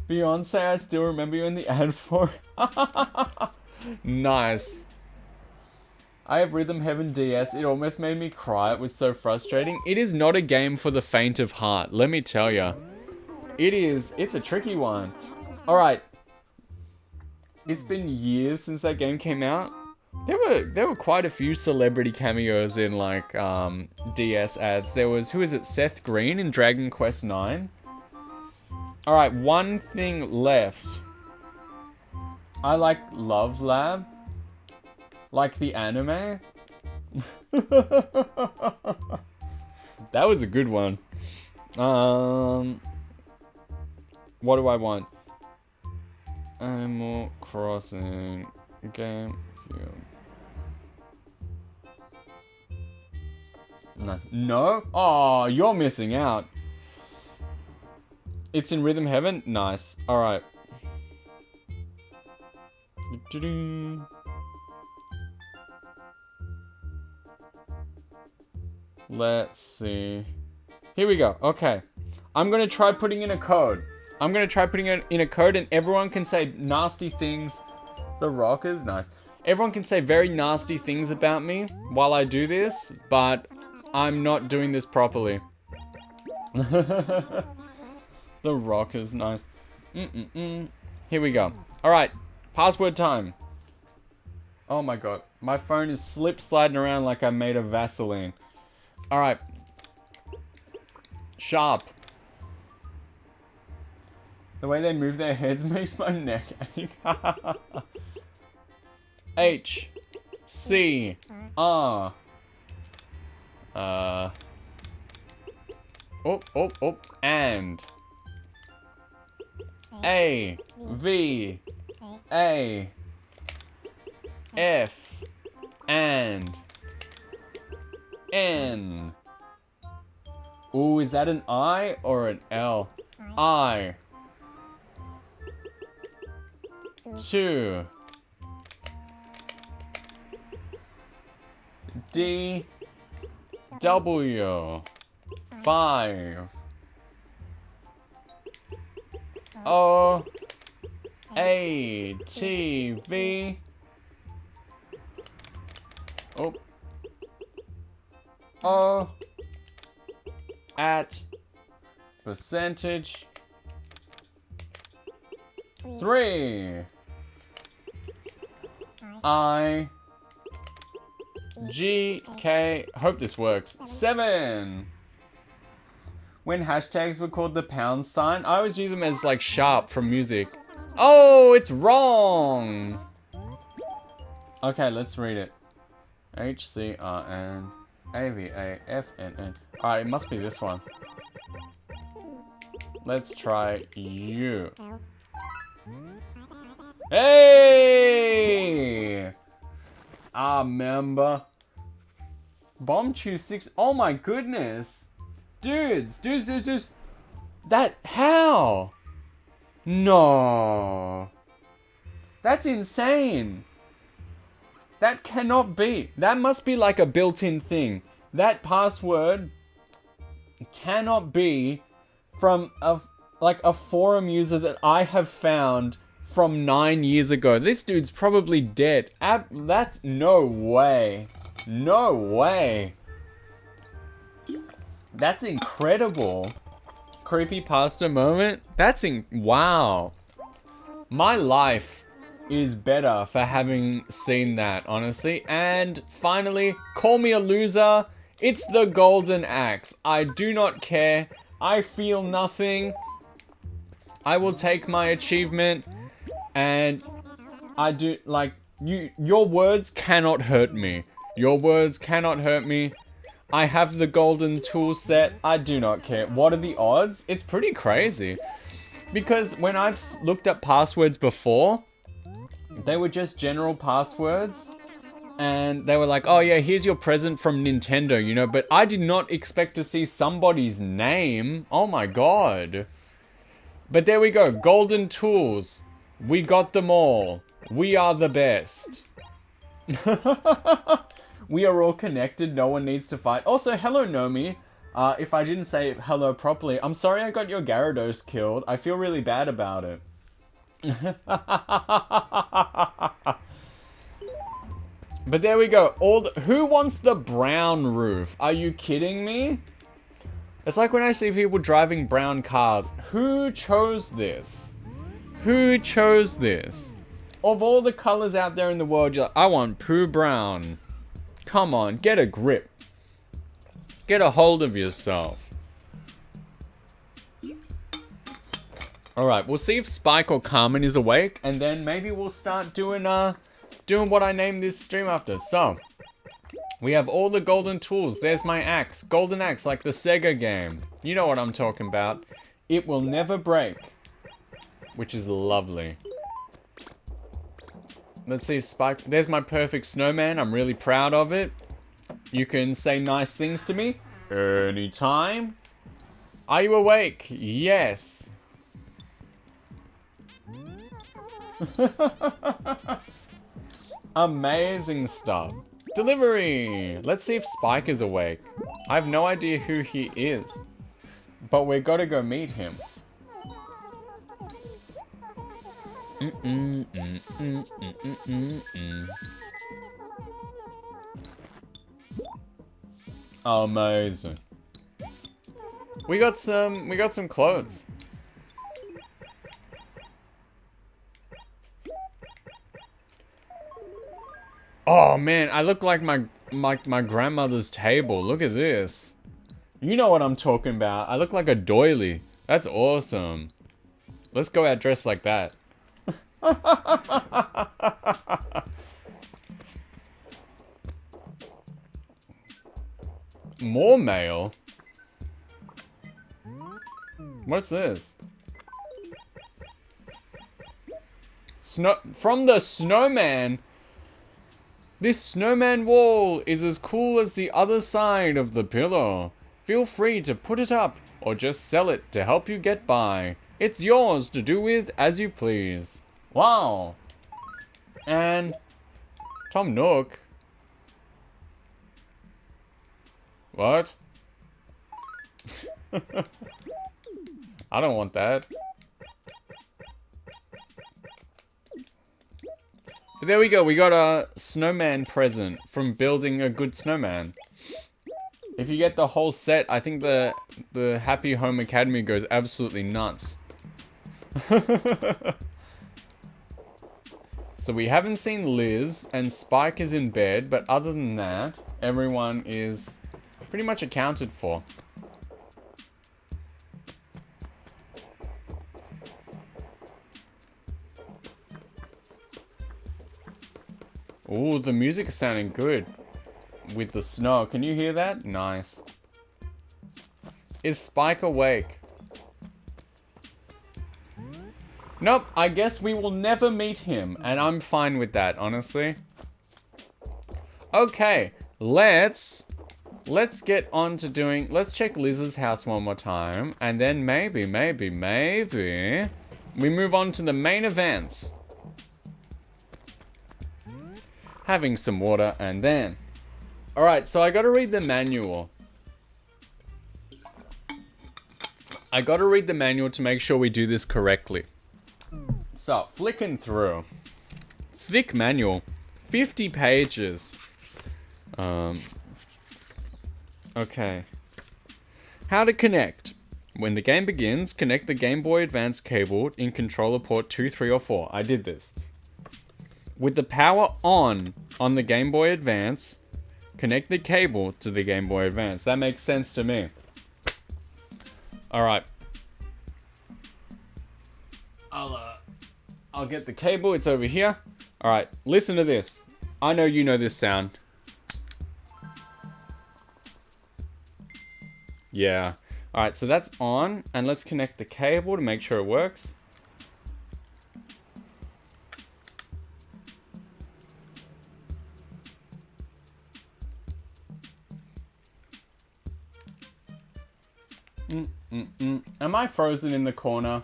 Beyonce, I still remember you in the ad for. Nice. I have Rhythm Heaven DS. It almost made me cry. It was so frustrating. It is not a game for the faint of heart, let me tell you. It's a tricky one. Alright. It's been years since that game came out. There were quite a few celebrity cameos in like DS ads. There was, who is it, Seth Green in Dragon Quest IX? Alright, one thing left. I like Love Lab. Like the anime. That was a good one. What do I want? Animal Crossing game. No? Oh, you're missing out. It's in Rhythm Heaven? Nice. Alright. Let's see. Here we go. Okay. I'm going to try putting in a code. I'm going to try putting it in a code and everyone can say nasty things. The Rockers? Nice. Everyone can say very nasty things about me while I do this, but I'm not doing this properly. The Rockers, nice. Here we go. Alright, password time. Oh my god. My phone is slip sliding around like I made of Vaseline. Alright. Sharp. The way they move their heads makes my neck ache. H. C. R. And. A. V. A. F. And. N. Ooh, is that an I or an L? I. 2. D. W. 5. O. A. T. V. Oh. O. At. Percentage. 3. I G K. Hope this works. 7. When hashtags were called the pound sign, I always use them as like sharp from music. Oh, it's wrong. Okay, let's read it. HCRNAVAFNN. Alright, it must be this one. Let's try you. Hey! Ah, member. Bomb Chew 6. Oh my goodness. Dudes. That, how? No. That's insane. That cannot be. That must be like a built-in thing. That password cannot be from a forum user that I have found from 9 years ago. This dude's probably dead. That's no way. No way. That's incredible. Creepypasta moment. Wow. My life is better for having seen that, honestly. And finally, call me a loser. It's the golden axe. I do not care. I feel nothing. I will take my achievement. And I do, like, your words cannot hurt me. Your words cannot hurt me. I have the golden tool set. I do not care. What are the odds? It's pretty crazy. Because when I've looked up passwords before, they were just general passwords. And they were like, oh yeah, here's your present from Nintendo, you know. But I did not expect to see somebody's name. Oh my god. But there we go. Golden tools. We got them all. We are the best. We are all connected. No one needs to fight. Also, hello, Nomi. If I didn't say hello properly, I'm sorry I got your Gyarados killed. I feel really bad about it. But there we go. Who wants the brown roof? Are you kidding me? It's like when I see people driving brown cars. Who chose this? Who chose this? Of all the colors out there in the world, you're like, I want poo brown. Come on, get a grip. Get a hold of yourself. Alright, we'll see if Spike or Carmen is awake, and then maybe we'll start doing what I named this stream after. So, we have all the golden tools. There's my axe. Golden axe, like the Sega game. You know what I'm talking about. It will never break. Which is lovely. Let's see if Spike... There's my perfect snowman. I'm really proud of it. You can say nice things to me anytime. Are you awake? Yes. Amazing stuff. Delivery. Let's see if Spike is awake. I have no idea who he is. But we're gotta go meet him. Amazing. We got some clothes. Oh man, I look like my grandmother's table. Look at this. You know what I'm talking about. I look like a doily. That's awesome. Let's go out dressed like that. More mail? What's this? From the snowman. This snowman wall is as cool as the other side of the pillow. Feel free to put it up or just sell it to help you get by. It's yours to do with as you please. Wow. And Tom Nook. What? I don't want that. But there we go. We got a snowman present from building a good snowman. If you get the whole set, I think the Happy Home Academy goes absolutely nuts. So we haven't seen Liz, and Spike is in bed, but other than that, everyone is pretty much accounted for. Ooh, the music is sounding good with the snow. Can you hear that? Nice. Is Spike awake? Nope, I guess we will never meet him, and I'm fine with that, honestly. Okay, let's get on to doing... Let's check Liz's house one more time, and then maybe, we move on to the main event. Having some water, and then... Alright, so I gotta read the manual. I gotta read the manual to make sure we do this correctly. So, flicking through. Thick manual. 50 pages. Okay. How to connect. When the game begins, connect the Game Boy Advance cable in controller port 2, 3, or 4. I did this. With the power on the Game Boy Advance, connect the cable to the Game Boy Advance. That makes sense to me. Alright. I'll get the cable. It's over here. Alright, listen to this. I know you know this sound. Yeah. Alright, so that's on. And let's connect the cable to make sure it works. Am I frozen in the corner?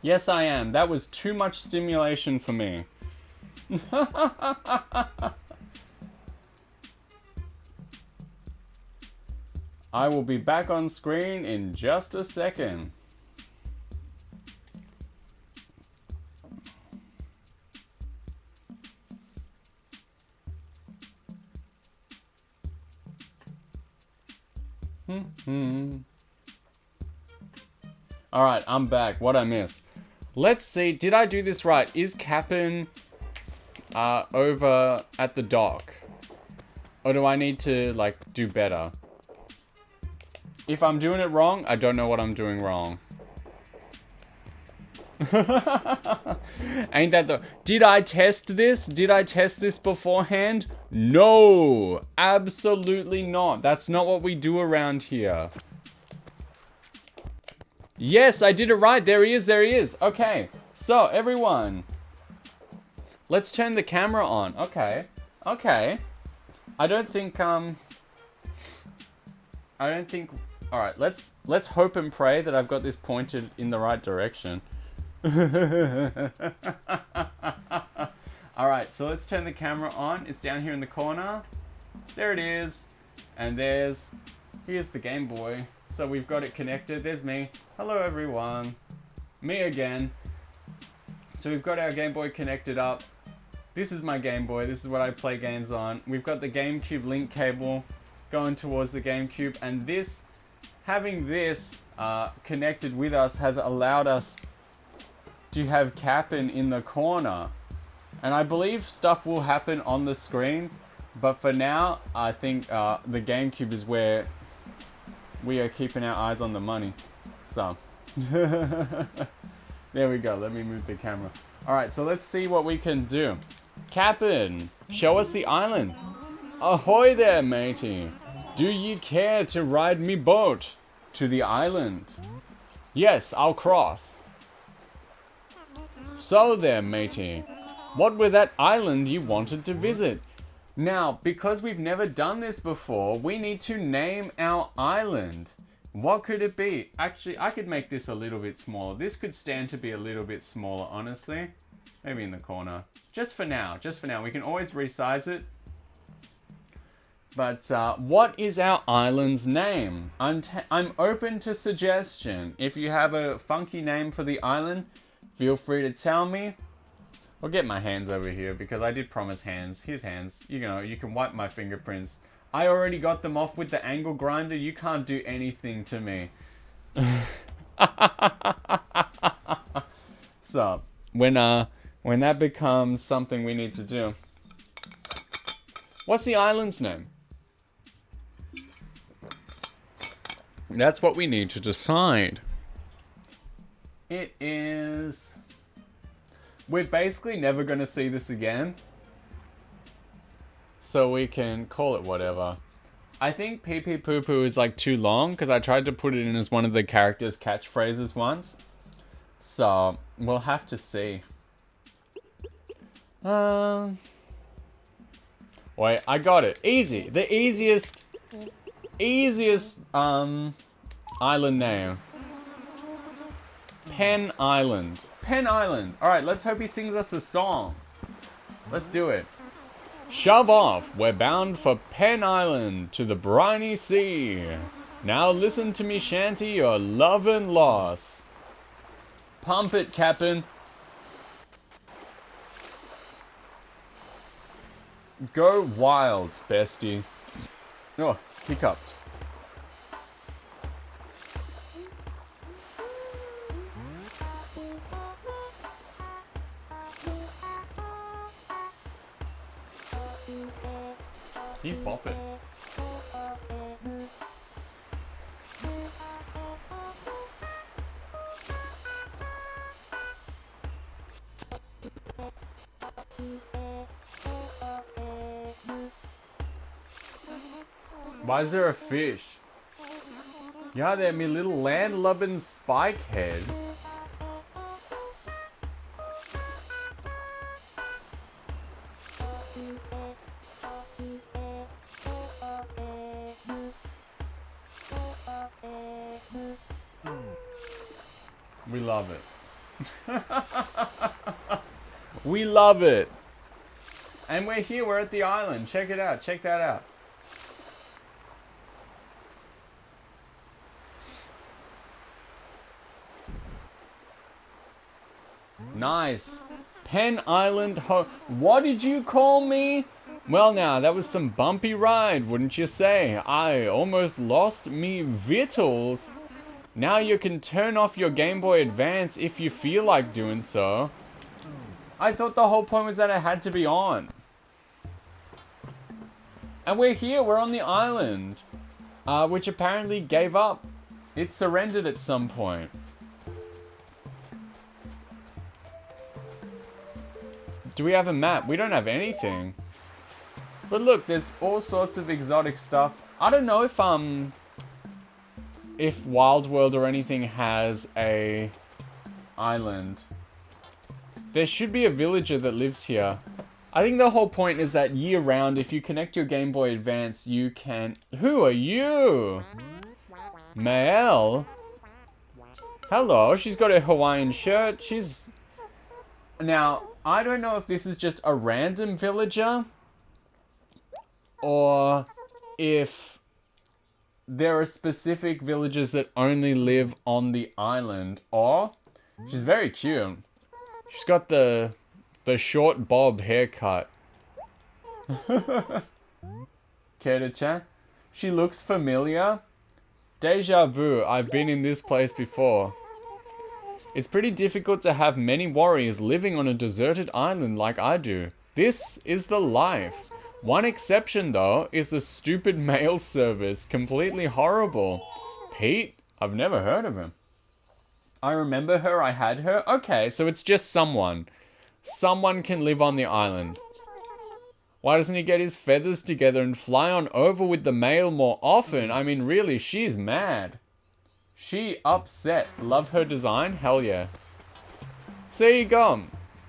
Yes, I am. That was too much stimulation for me. I will be back on screen in just a second. Alright, I'm back. What'd I miss? Let's see. Did I do this right? Is Cap'n over at the dock? Or do I need to, like, do better? If I'm doing it wrong, I don't know what I'm doing wrong. Ain't that the... Did I test this? Did I test this beforehand? No! Absolutely not. That's not what we do around here. Yes, I did it right. There he is. There he is. Okay. So, everyone. Let's turn the camera on. Okay. Okay. I don't think... Alright, let's hope and pray that I've got this pointed in the right direction. Alright, so let's turn the camera on. It's down here in the corner. There it is. And here's the Game Boy. So we've got it connected. There's me. Hello, everyone. Me again. So we've got our Game Boy connected up. This is my Game Boy. This is what I play games on. We've got the GameCube link cable going towards the GameCube. And this, having this connected with us has allowed us to have Cap'n in the corner. And I believe stuff will happen on the screen. But for now, I think the GameCube is where we are keeping our eyes on the money. So, there we go. Let me move the camera. Alright, so let's see what we can do. Cap'n, show us the island. Ahoy there, matey. Do ye care to ride me boat to the island? Yes, I'll cross. So there, matey. What were that island you wanted to visit? Now, because we've never done this before, we need to name our island. What could it be? Actually, I could make this a little bit smaller. This could stand to be a little bit smaller, honestly. Maybe in the corner. Just for now. Just for now. We can always resize it. But what is our island's name? I'm open to suggestion. If you have a funky name for the island, feel free to tell me. I'll get my hands over here because I did promise hands. Here's hands. You know, you can wipe my fingerprints. I already got them off with the angle grinder. You can't do anything to me. So, when When that becomes something we need to do. What's the island's name? That's what we need to decide. It is... We're basically never going to see this again. So we can call it whatever. I think pee pee poo poo is like too long because I tried to put it in as one of the characters' catchphrases once. So we'll have to see. Wait, I got it. Easy. The easiest island name. Pen Island. Pen Island. Alright, let's hope he sings us a song. Let's do it. Shove off, we're bound for Pen Island to the briny sea. Now listen to me shanty your love and loss. Pump it, Cap'n. Go wild, bestie. Oh, hiccuped. He's bopping. Why is there a fish? Yeah, there, me little landlubbing spike head. We love it. We love it. And we're here, we're at the island. Check it out, check that out. Nice. Pen Island What did you call me? Well now, that was some bumpy ride, wouldn't you say? I almost lost me victuals. Now you can turn off your Game Boy Advance if you feel like doing so. I thought the whole point was that it had to be on. And we're here, we're on the island. Which apparently gave up. It surrendered at some point. Do we have a map? We don't have anything. But look, there's all sorts of exotic stuff. I don't know if Wild World or anything has a island. There should be a villager that lives here. I think the whole point is that year round, if you connect your Game Boy Advance, you can... Who are you? Mael? Hello, she's got a Hawaiian shirt. She's... Now, I don't know if this is just a random villager or if there are specific villagers that only live on the island. Or she's very cute. She's got the short bob haircut. Care to chat? She looks familiar. Deja vu, I've been in this place before. It's pretty difficult to have many warriors living on a deserted island like I do. This is the life. One exception, though, is the stupid mail service. Completely horrible. Pete? I've never heard of him. I remember her, I had her. Okay, so it's just someone. Someone can live on the island. Why doesn't he get his feathers together and fly on over with the mail more often? I mean, really, she's mad. She upset. Love her design? Hell yeah. So there you go.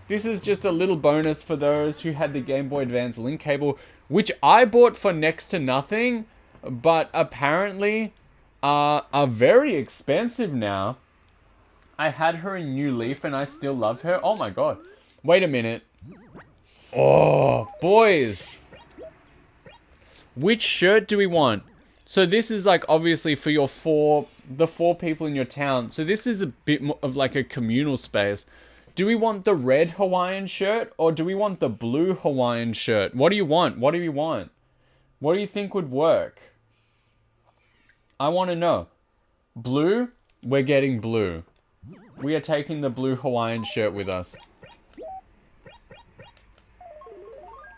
This is just a little bonus for those who had the Game Boy Advance Link Cable, which I bought for next to nothing, but apparently are very expensive now. I had her in New Leaf and I still love her. Oh my god. Wait a minute. Oh, boys. Which shirt do we want? So this is like obviously for your the four people in your town. So this is a bit more of like a communal space. Do we want the red Hawaiian shirt or do we want the blue Hawaiian shirt? What do you want? What do you want? What do you think would work? I want to know. Blue? We're getting blue. We are taking the blue Hawaiian shirt with us.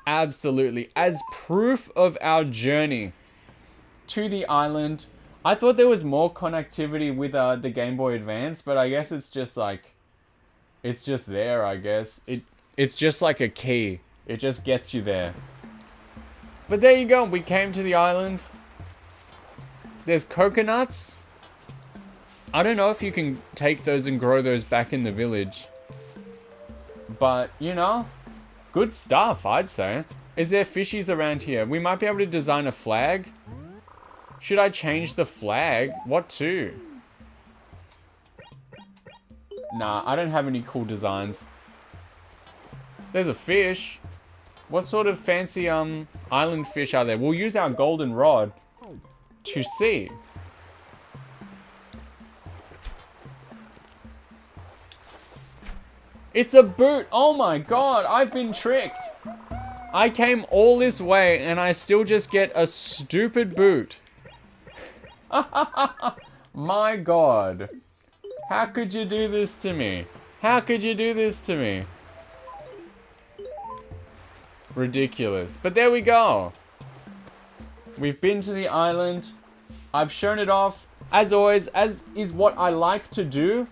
Absolutely. As proof of our journey to the island. I thought there was more connectivity with the Game Boy Advance, but I guess it's just like, it's just there, I guess. It's just like a key. It just gets you there. But there you go. We came to the island. There's coconuts. I don't know if you can take those and grow those back in the village. But, you know, good stuff, I'd say. Is there fishies around here? We might be able to design a flag. Should I change the flag? What to? Nah, I don't have any cool designs. There's a fish. What sort of fancy island fish are there? We'll use our golden rod to see. It's a boot. Oh my god, I've been tricked. I came all this way and I still just get a stupid boot. My god. How could you do this to me? How could you do this to me? Ridiculous. But there we go. We've been to the island. I've shown it off. As always, as is what I like to do,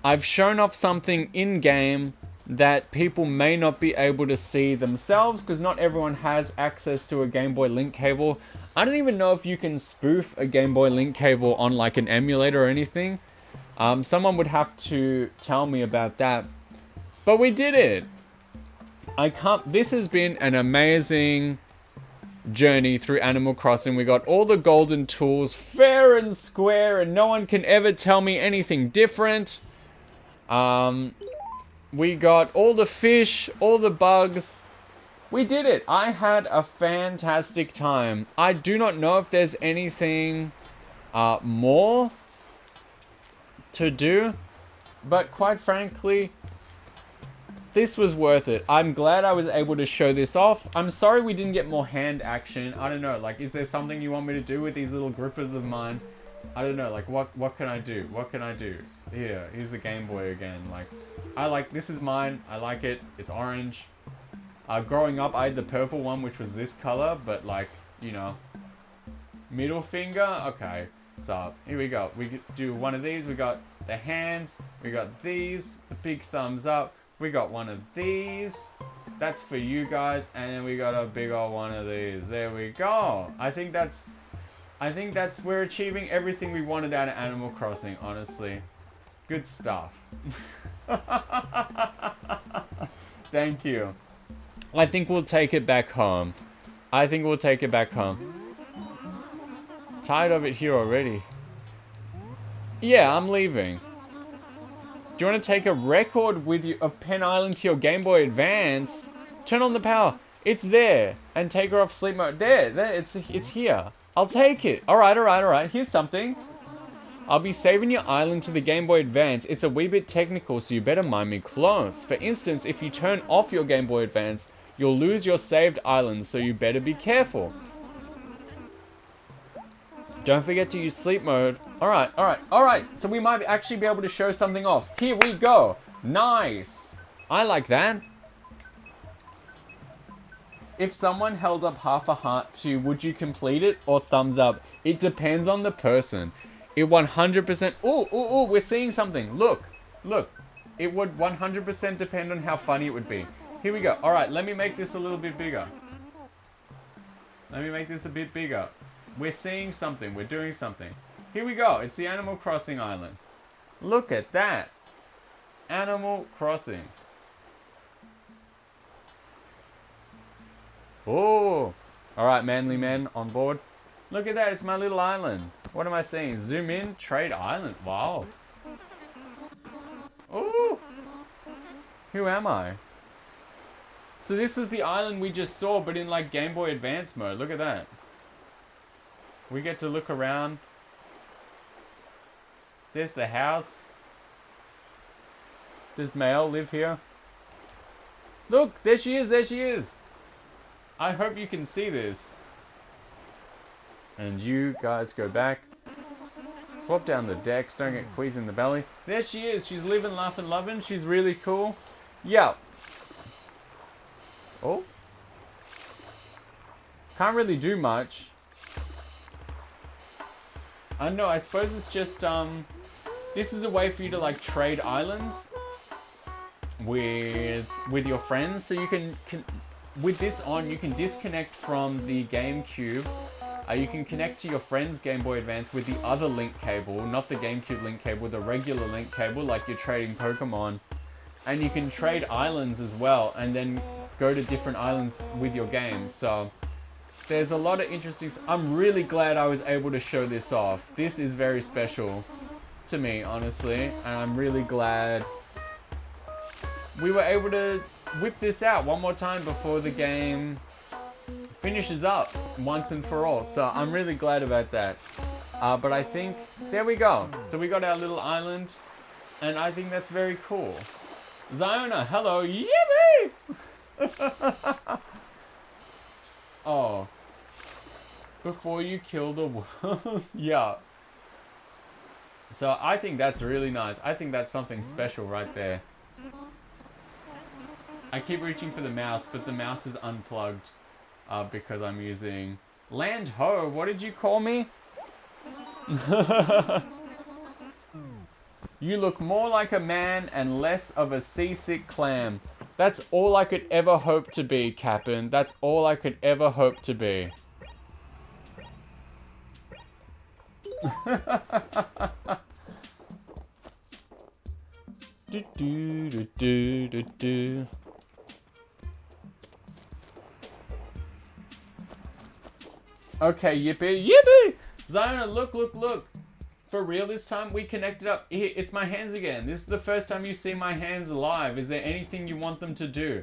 I've shown off something in-game that people may not be able to see themselves because not everyone has access to a Game Boy Link Cable. I don't even know if you can spoof a Game Boy Link Cable on like an emulator or anything. Someone would have to tell me about that. But we did it. This has been an amazing journey through Animal Crossing. We got all the golden tools fair and square and no one can ever tell me anything different. We got all the fish, all the bugs. We did it. I had a fantastic time. I do not know if there's anything more to do, but quite frankly, this was worth it. I'm glad I was able to show this off. I'm sorry we didn't get more hand action. I don't know, like, is there something you want me to do with these little grippers of mine? I don't know, like, what can I do? What can I do? Here, here's the Game Boy again. Like, this is mine. I like it. It's orange. Growing up, I had the purple one, which was this color, but like, you know, middle finger. Okay, so here we go. We do one of these. We got the hands. We got these. The big thumbs up. We got one of these. That's for you guys. And then we got a big old one of these. There we go. I think that's, we're achieving everything we wanted out of Animal Crossing, honestly. Good stuff. Thank you. I think we'll take it back home. Tired of it here already. Yeah, I'm leaving. Do you want to take a record with you of Pen Island to your Game Boy Advance? Turn on the power. It's there. And take her off sleep mode. There, it's here. I'll take it. Alright. Here's something. I'll be saving your island to the Game Boy Advance. It's a wee bit technical, so you better mind me close. For instance, if you turn off your Game Boy Advance, you'll lose your saved island, so you better be careful. Don't forget to use sleep mode. Alright. So we might actually be able to show something off. Here we go. Nice. I like that. If someone held up half a heart to you, would you complete it or thumbs up? It depends on the person. It 100%... Ooh, we're seeing something. Look. It would 100% depend on how funny it would be. Here we go. Alright, let me make this a little bit bigger. We're seeing something. We're doing something. Here we go. It's the Animal Crossing island. Look at that. Animal Crossing. Oh. Alright, manly men on board. Look at that. It's my little island. What am I seeing? Zoom in. Trade island. Wow. Ooh. Who am I? So this was the island we just saw, but in like Game Boy Advance mode. Look at that. We get to look around. There's the house. Does Mael live here? Look, there she is. I hope you can see this. And you guys go back. Swap down the decks, don't get queasy in the belly. There she is, she's living, laughing, loving. She's really cool. Yeah. Oh. Can't really do much. I don't know, I suppose it's just, this is a way for you to, like, trade islands with your friends. So you can with this on, you can disconnect from the GameCube. You can connect to your friend's Game Boy Advance with the other link cable, not the GameCube link cable, the regular link cable, like you're trading Pokemon. And you can trade islands as well, and then go to different islands with your games. So there's a lot of interesting... I'm really glad I was able to show this off. This is very special to me, honestly. And I'm really glad we were able to whip this out one more time before the game finishes up once and for all. So I'm really glad about that. But I think... There we go. So we got our little island. And I think that's very cool. Ziona, hello. Yippee! Oh. Before you kill the world. Yeah. So I think that's really nice. I think that's something special right there. I keep reaching for the mouse, but the mouse is unplugged because I'm using... Land ho, what did you call me? You look more like a man and less of a seasick clam. That's all I could ever hope to be, Captain. That's all I could ever hope to be. Do, do, do, do, do, do. Okay, yippee, yippee! Ziona, look, look, look. For real this time, we connected up. Here, it's my hands again. This is the first time you see my hands live. Is there anything you want them to do?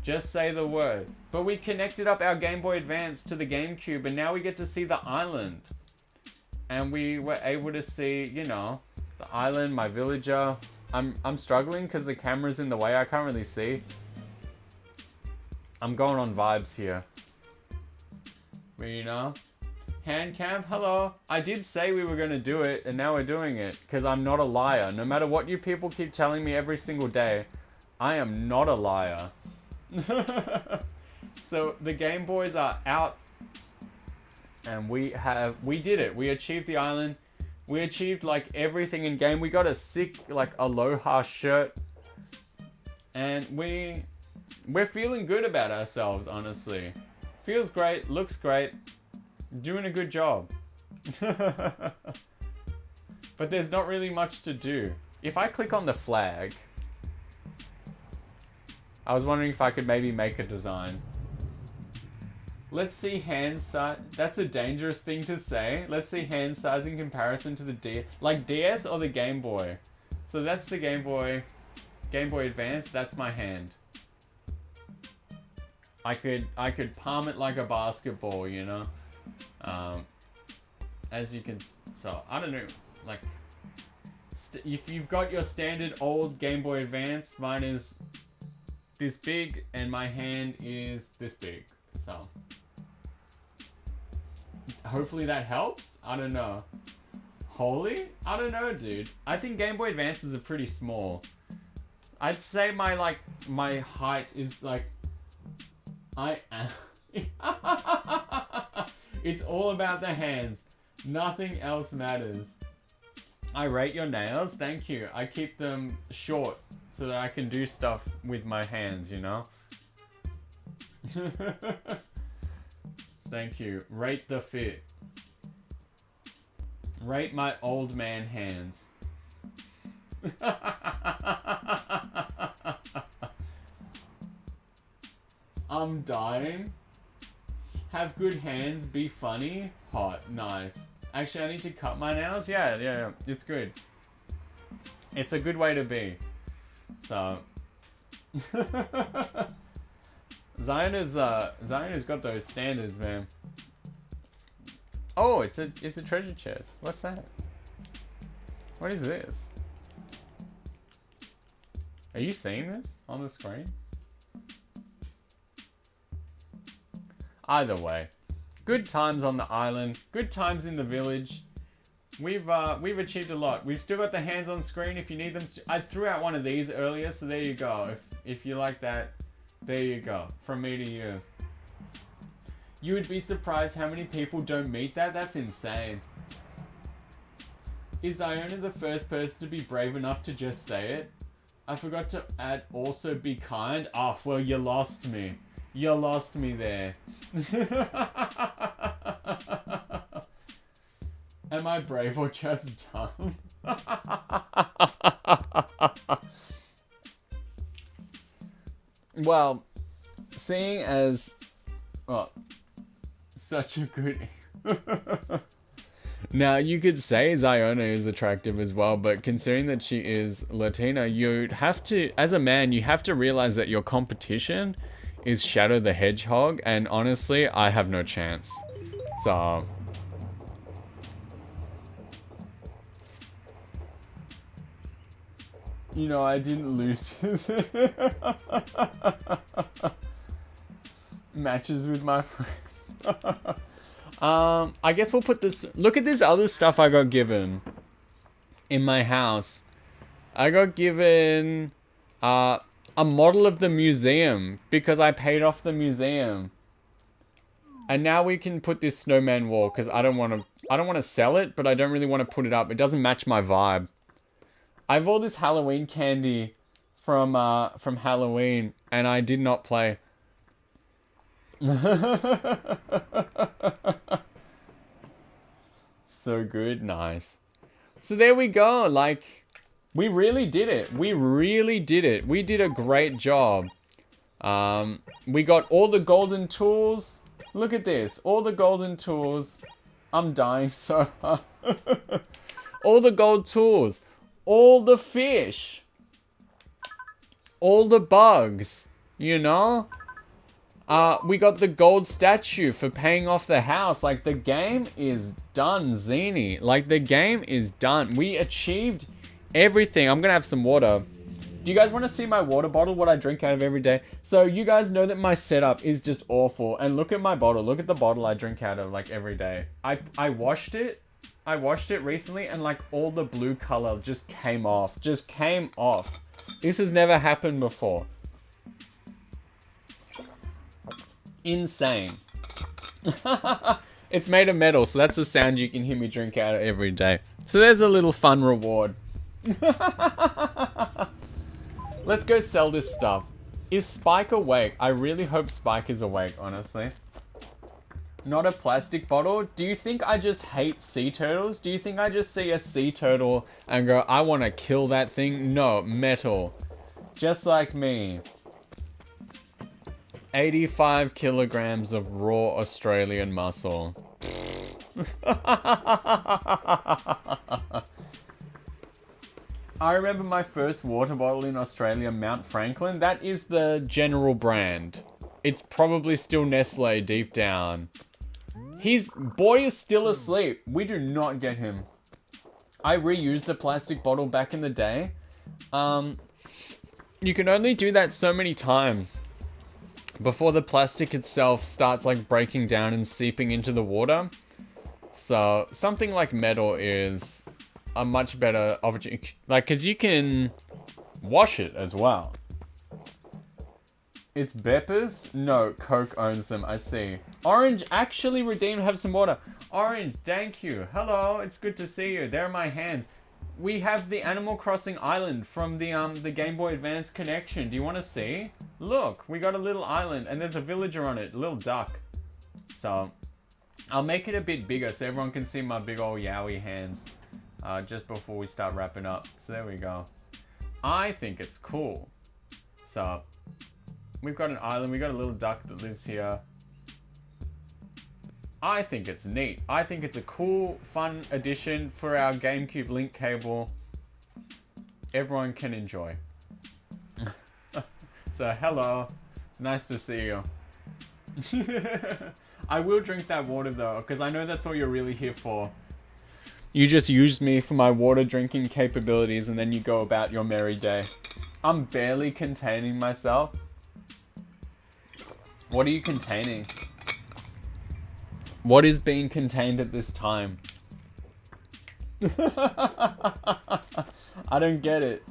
Just say the word. But we connected up our Game Boy Advance to the GameCube, and now we get to see the island. And we were able to see, you know, the island, my villager. I'm struggling because the camera's in the way. I can't really see. I'm going on vibes here. But, you know... Hand cam, hello. I did say we were going to do it, and now we're doing it, because I'm not a liar. No matter what you people keep telling me every single day, I am not a liar. So, the Game Boys are out, and we did it. We achieved the island. We achieved, like, everything in game. We got a sick, like, Aloha shirt, and we're feeling good about ourselves, honestly. Feels great, looks great. Doing a good job. But there's not really much to do. If I click on the flag, I was wondering if I could maybe make a design. Let's see hand size. That's a dangerous thing to say. Let's see hand size in comparison to the like DS or the Game Boy. So that's the Game Boy Advance. That's my hand. I could palm it like a basketball, you know. As you can, so I don't know, like, if you've got your standard old Game Boy Advance, mine is this big and my hand is this big, so hopefully that helps. I don't know. Holy? I don't know, dude. I think Game Boy Advances are pretty small. I'd say my height is like, I am. It's all about the hands. Nothing else matters. I rate your nails. Thank you. I keep them short so that I can do stuff with my hands, you know? Thank you. Rate the fit. Rate my old man hands. I'm dying. Have good hands, be funny. Hot, nice. Actually, I need to cut my nails. Yeah, it's good. It's a good way to be. So, Ziona's got those standards, man. Oh, it's a treasure chest. What's that? What is this? Are you seeing this on the screen? Either way, good times on the island, good times in the village. We've achieved a lot. We've still got the hands on screen if you need them. I threw out one of these earlier, so there you go. If you like that, there you go. From me to you. You would be surprised how many people don't meet that. That's insane. Is Iona the first person to be brave enough to just say it? I forgot to add also be kind. Oh, well, you lost me. You lost me there. Am I brave or just dumb? Well, seeing as... Oh, such a good... Now, you could say Ziona is attractive as well, but considering that she is Latina, you'd have to, as a man, you have to realize that your competition is Shadow the Hedgehog, and honestly, I have no chance. So... You know, I didn't lose matches with my friends. I guess we'll put this... Look at this other stuff I got given in my house. I got given a model of the museum because I paid off the museum. And now we can put this snowman wall because I don't want to sell it, but I don't really want to put it up. It doesn't match my vibe. I have all this Halloween candy from Halloween, and I did not play. So good, nice. So there we go, like, we really did it. We really did it. We did a great job. We got all the golden tools. Look at this, all the golden tools. I'm dying so hard. All the gold tools. All the fish. All the bugs. You know? We got the gold statue for paying off the house. Like, the game is done, Zini. Like, the game is done. We achieved everything. I'm gonna have some water. Do you guys want to see my water bottle, what I drink out of every day? So, you guys know that my setup is just awful. And look at my bottle. Look at the bottle I drink out of, like, every day. I washed it. I washed it recently, and, like, all the blue color just came off. Just came off. This has never happened before. Insane. It's made of metal, so that's the sound you can hear me drink out of every day. So there's a little fun reward. Let's go sell this stuff. Is Spike awake? I really hope Spike is awake, honestly. Not a plastic bottle? Do you think I just hate sea turtles? Do you think I just see a sea turtle and go, I want to kill that thing? No, metal. Just like me. 85 kilograms of raw Australian muscle. I remember my first water bottle in Australia, Mount Franklin. That is the general brand. It's probably still Nestle deep down. Boy is still asleep. We do not get him. I reused a plastic bottle back in the day. You can only do that so many times before the plastic itself starts like breaking down and seeping into the water. So something like metal is a much better opportunity, like, cause you can wash it as well. It's Beppers? No, Coke owns them, I see. Orange actually redeemed, have some water. Orange, thank you. Hello, it's good to see you. There are my hands. We have the Animal Crossing island from the Game Boy Advance connection. Do you want to see? Look, we got a little island and there's a villager on it, a little duck. So, I'll make it a bit bigger so everyone can see my big old yowie hands just before we start wrapping up. So there we go. I think it's cool. So, we've got an island, we got a little duck that lives here. I think it's neat. I think it's a cool, fun addition for our GameCube Link Cable. Everyone can enjoy. So, hello. Nice to see you. I will drink that water though, because I know that's all you're really here for. You just use me for my water drinking capabilities and then you go about your merry day. I'm barely containing myself. What are you containing? What is being contained at this time? I don't get it.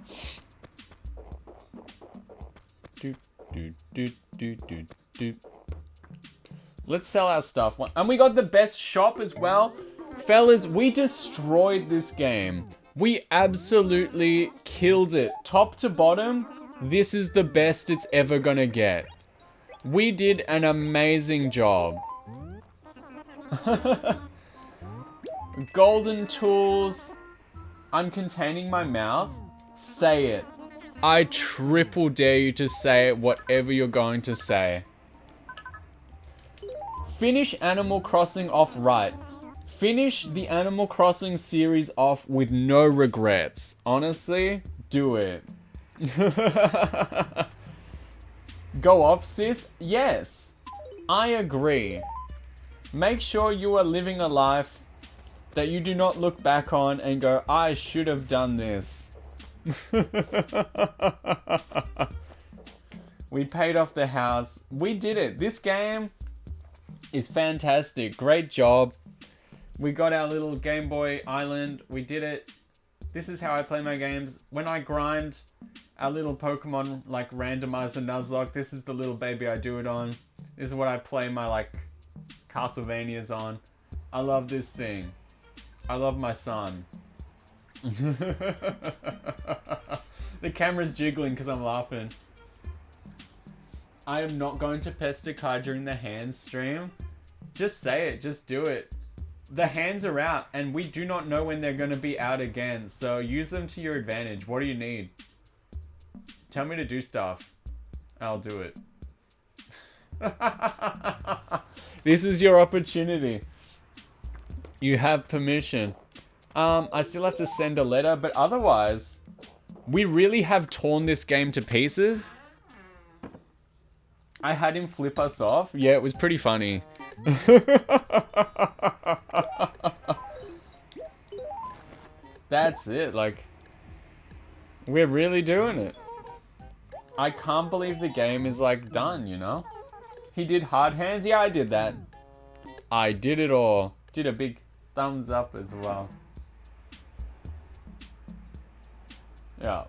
Let's sell our stuff. And we got the best shop as well. Fellas, we destroyed this game. We absolutely killed it. Top to bottom, this is the best it's ever gonna get. We did an amazing job. Golden tools. I'm containing my mouth. Say it. I triple dare you to say whatever you're going to say. Finish Animal Crossing off right. Finish the Animal Crossing series off with no regrets. Honestly, do it. Go off, sis? Yes. I agree. Make sure you are living a life that you do not look back on and go, I should have done this. We paid off the house. We did it. This game is fantastic. Great job. We got our little Game Boy Island. We did it. This is how I play my games. When I grind our little Pokemon like Randomizer Nuzlocke, this is the little baby I do it on. This is what I play my like Castlevanias on. I love this thing. I love my son. The camera's jiggling because I'm laughing. I am not going to pester Kai during the hands stream. Just say it. Just do it. The hands are out and we do not know when they're going to be out again. So use them to your advantage. What do you need? Tell me to do stuff. I'll do it. This is your opportunity. You have permission. I still have to send a letter, but otherwise, we really have torn this game to pieces. I had him flip us off. Yeah, it was pretty funny. That's it, like, we're really doing it. I can't believe the game is, like, done, you know? He did hard hands. Yeah, I did that. I did it all. Did a big thumbs up as well. Yeah.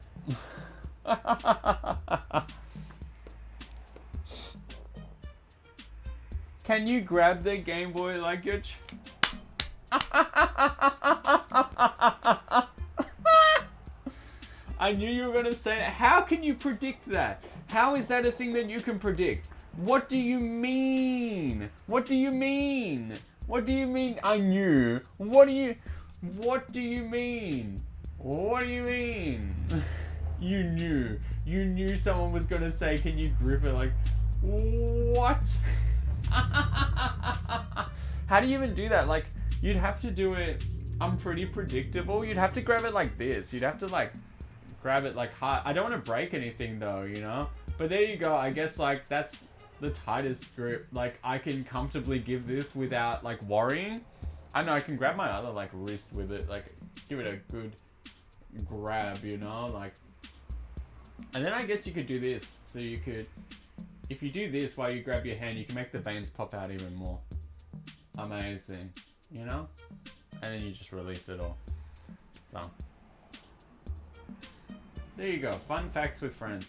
Can you grab the Game Boy like your I knew you were going to say it. How can you predict that? How is that a thing that you can predict? What do you mean? What do you mean? What do you mean I knew? What do you mean? What do you mean? You knew. You knew someone was going to say, can you grip it? Like, what? How do you even do that? Like, you'd have to do it. I'm pretty predictable. You'd have to grab it like this. You'd have to like grab it like hard. I don't want to break anything though, you know? But there you go. I guess like that's the tightest grip. Like I can comfortably give this without like worrying. I know I can grab my other like wrist with it. Like give it a good grab, you know? Like, and then I guess you could do this. So you could, if you do this while you grab your hand, you can make the veins pop out even more. Amazing, you know? And then you just release it all. So, there you go. Fun facts with friends.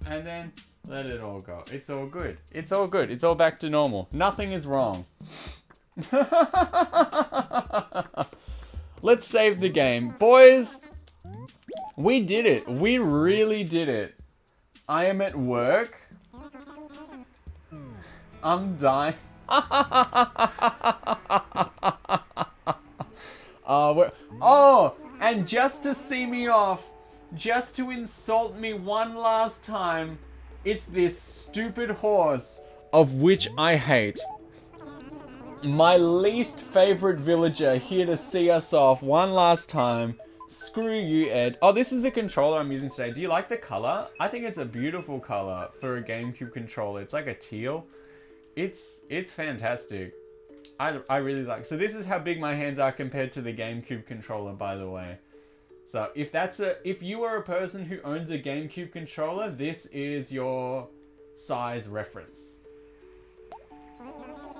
And then let it all go. It's all good. It's all good. It's all back to normal. Nothing is wrong. Let's save the game. Boys, we did it. We really did it. I am at work. I'm dying. And just to see me off, just to insult me one last time, it's this stupid horse of which I hate. My least favorite villager here to see us off one last time. Screw you, Ed. Oh, this is the controller I'm using today. Do you like the color? I think it's a beautiful color for a GameCube controller. It's like a teal. It's fantastic. I really like. So this is how big my hands are compared to the GameCube controller, by the way. So if you are a person who owns a GameCube controller, this is your size reference.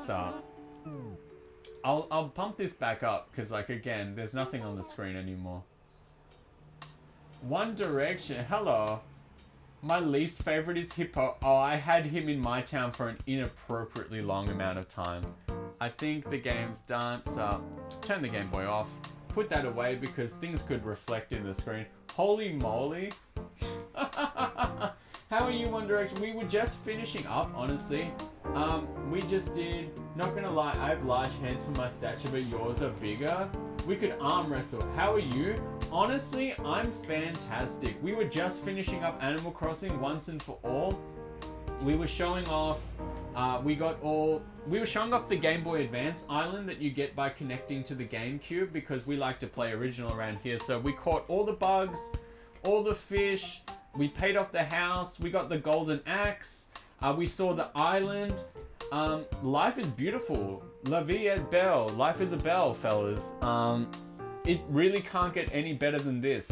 So I'll pump this back up because like again, there's nothing on the screen anymore. One Direction, hello. My least favorite is Hippo. Oh, I had him in my town for an inappropriately long amount of time. I think the game's done, so turn the Game Boy off. Put that away because things could reflect in the screen. Holy moly. How are you, One Direction? We were just finishing up, honestly. We just did, not gonna lie, I have large hands for my stature, but yours are bigger. We could arm wrestle. How are you? Honestly, I'm fantastic. We were just finishing up Animal Crossing once and for all. We were showing off, we were showing off the Game Boy Advance island that you get by connecting to the GameCube because we like to play original around here. So we caught all the bugs, all the fish, we paid off the house, we got the golden axe, we saw the island. Life is beautiful. La vie est belle. Life is a belle, fellas. It really can't get any better than this.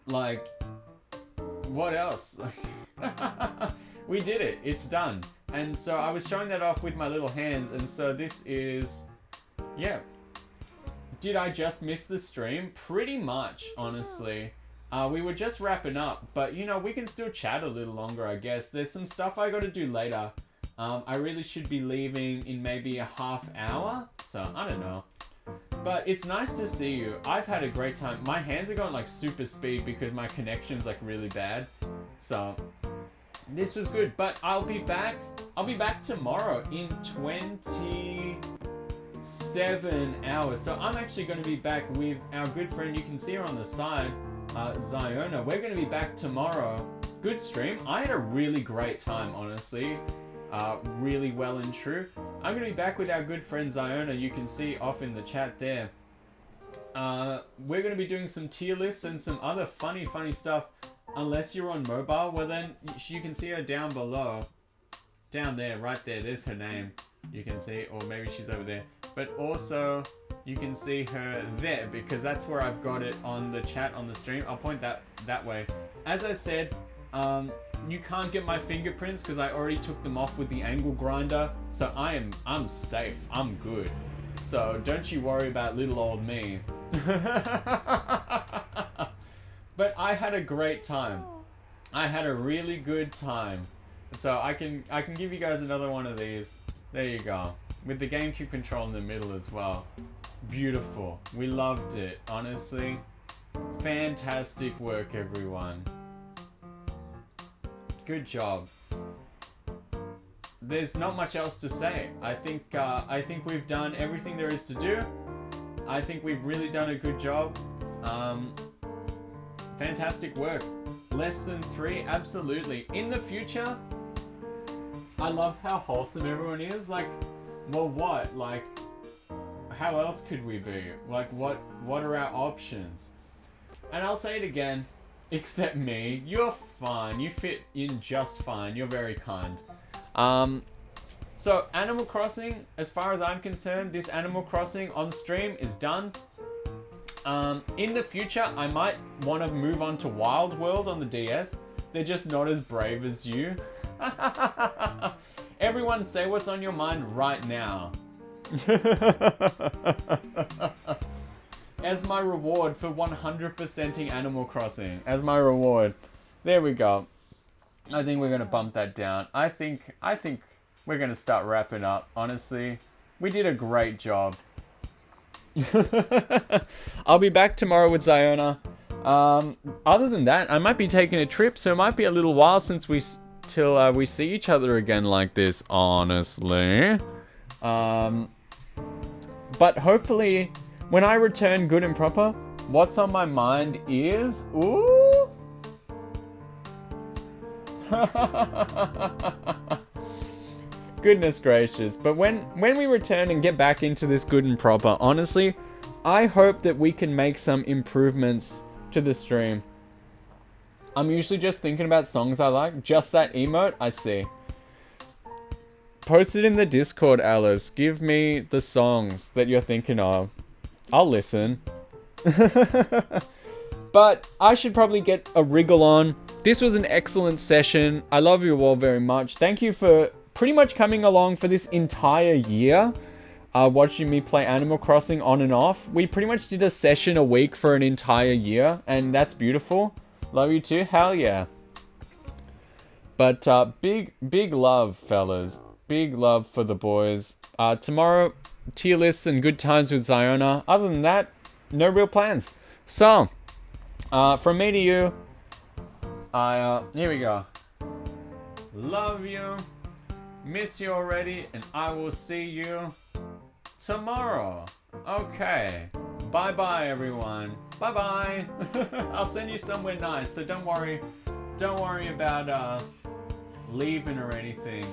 Like, what else? We did it. It's done. And so I was showing that off with my little hands, and so this is, yeah. Did I just miss the stream? Pretty much, honestly. We were just wrapping up, but you know, we can still chat a little longer, I guess. There's some stuff I gotta do later. I really should be leaving in maybe a half hour, so I don't know. But it's nice to see you. I've had a great time. My hands are going like super speed because my connection's like really bad. So this was good, but I'll be back tomorrow in 27 hours. So I'm actually going to be back with our good friend, you can see her on the side, Ziona. We're going to be back tomorrow. Good stream. I had a really great time, honestly. Really well and true. I'm going to be back with our good friend Ziona. You can see off in the chat there. We're going to be doing some tier lists and some other funny stuff. Unless you're on mobile, well then you can see her down below. Down there, right there. There's her name. You can see, or maybe she's over there. But also, you can see her there because that's where I've got it on the chat on the stream. I'll point that way. As I said, you can't get my fingerprints because I already took them off with the angle grinder. So I'm safe. I'm good. So don't you worry about little old me. But I had a great time. I had a really good time. So I can give you guys another one of these. There you go. With the GameCube control in the middle as well. Beautiful. We loved it, honestly. Fantastic work, everyone. Good job. There's not much else to say. I think we've done everything there is to do. I think we've really done a good job. Fantastic work. Less than 3, absolutely. In the future, I love how wholesome everyone is. Like, well, what? Like, how else could we be? Like, what are our options? And I'll say it again, except me. You're fine. You fit in just fine. You're very kind. So, Animal Crossing, as far as I'm concerned, this Animal Crossing on stream is done. In the future, I might want to move on to Wild World on the DS. They're just not as brave as you. Everyone say what's on your mind right now. As my reward for 100%ing Animal Crossing. As my reward. There we go. I think we're going to bump that down. I think we're going to start wrapping up, honestly. We did a great job. I'll be back tomorrow with Ziona. Other than that, I might be taking a trip, so it might be a little while since till we see each other again like this, honestly. But hopefully, when I return good and proper, what's on my mind is... Ooh! Goodness gracious. But when we return and get back into this good and proper, honestly, I hope that we can make some improvements to the stream. I'm usually just thinking about songs I like. Just that emote, I see. Post it in the Discord, Alice. Give me the songs that you're thinking of. I'll listen. But I should probably get a wriggle on. This was an excellent session. I love you all very much. Thank you for pretty much coming along for this entire year. Watching me play Animal Crossing on and off. We pretty much did a session a week for an entire year. And that's beautiful. Love you too. Hell yeah. But big love, fellas. Big love for the boys. Tomorrow, tier lists and good times with Ziona. Other than that, no real plans. So, from me to you, here we go. Love you, miss you already, and I will see you tomorrow. Okay. Bye-bye, everyone. Bye-bye. I'll send you somewhere nice, so don't worry. Don't worry about, leaving or anything.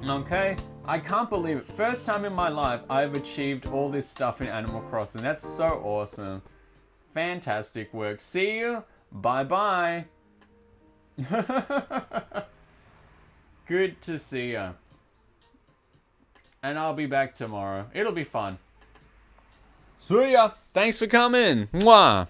Okay? I can't believe it. First time in my life I've achieved all this stuff in Animal Crossing. That's so awesome. Fantastic work. See you. Bye-bye. Good to see you. And I'll be back tomorrow. It'll be fun. See ya. Thanks for coming. Mwah.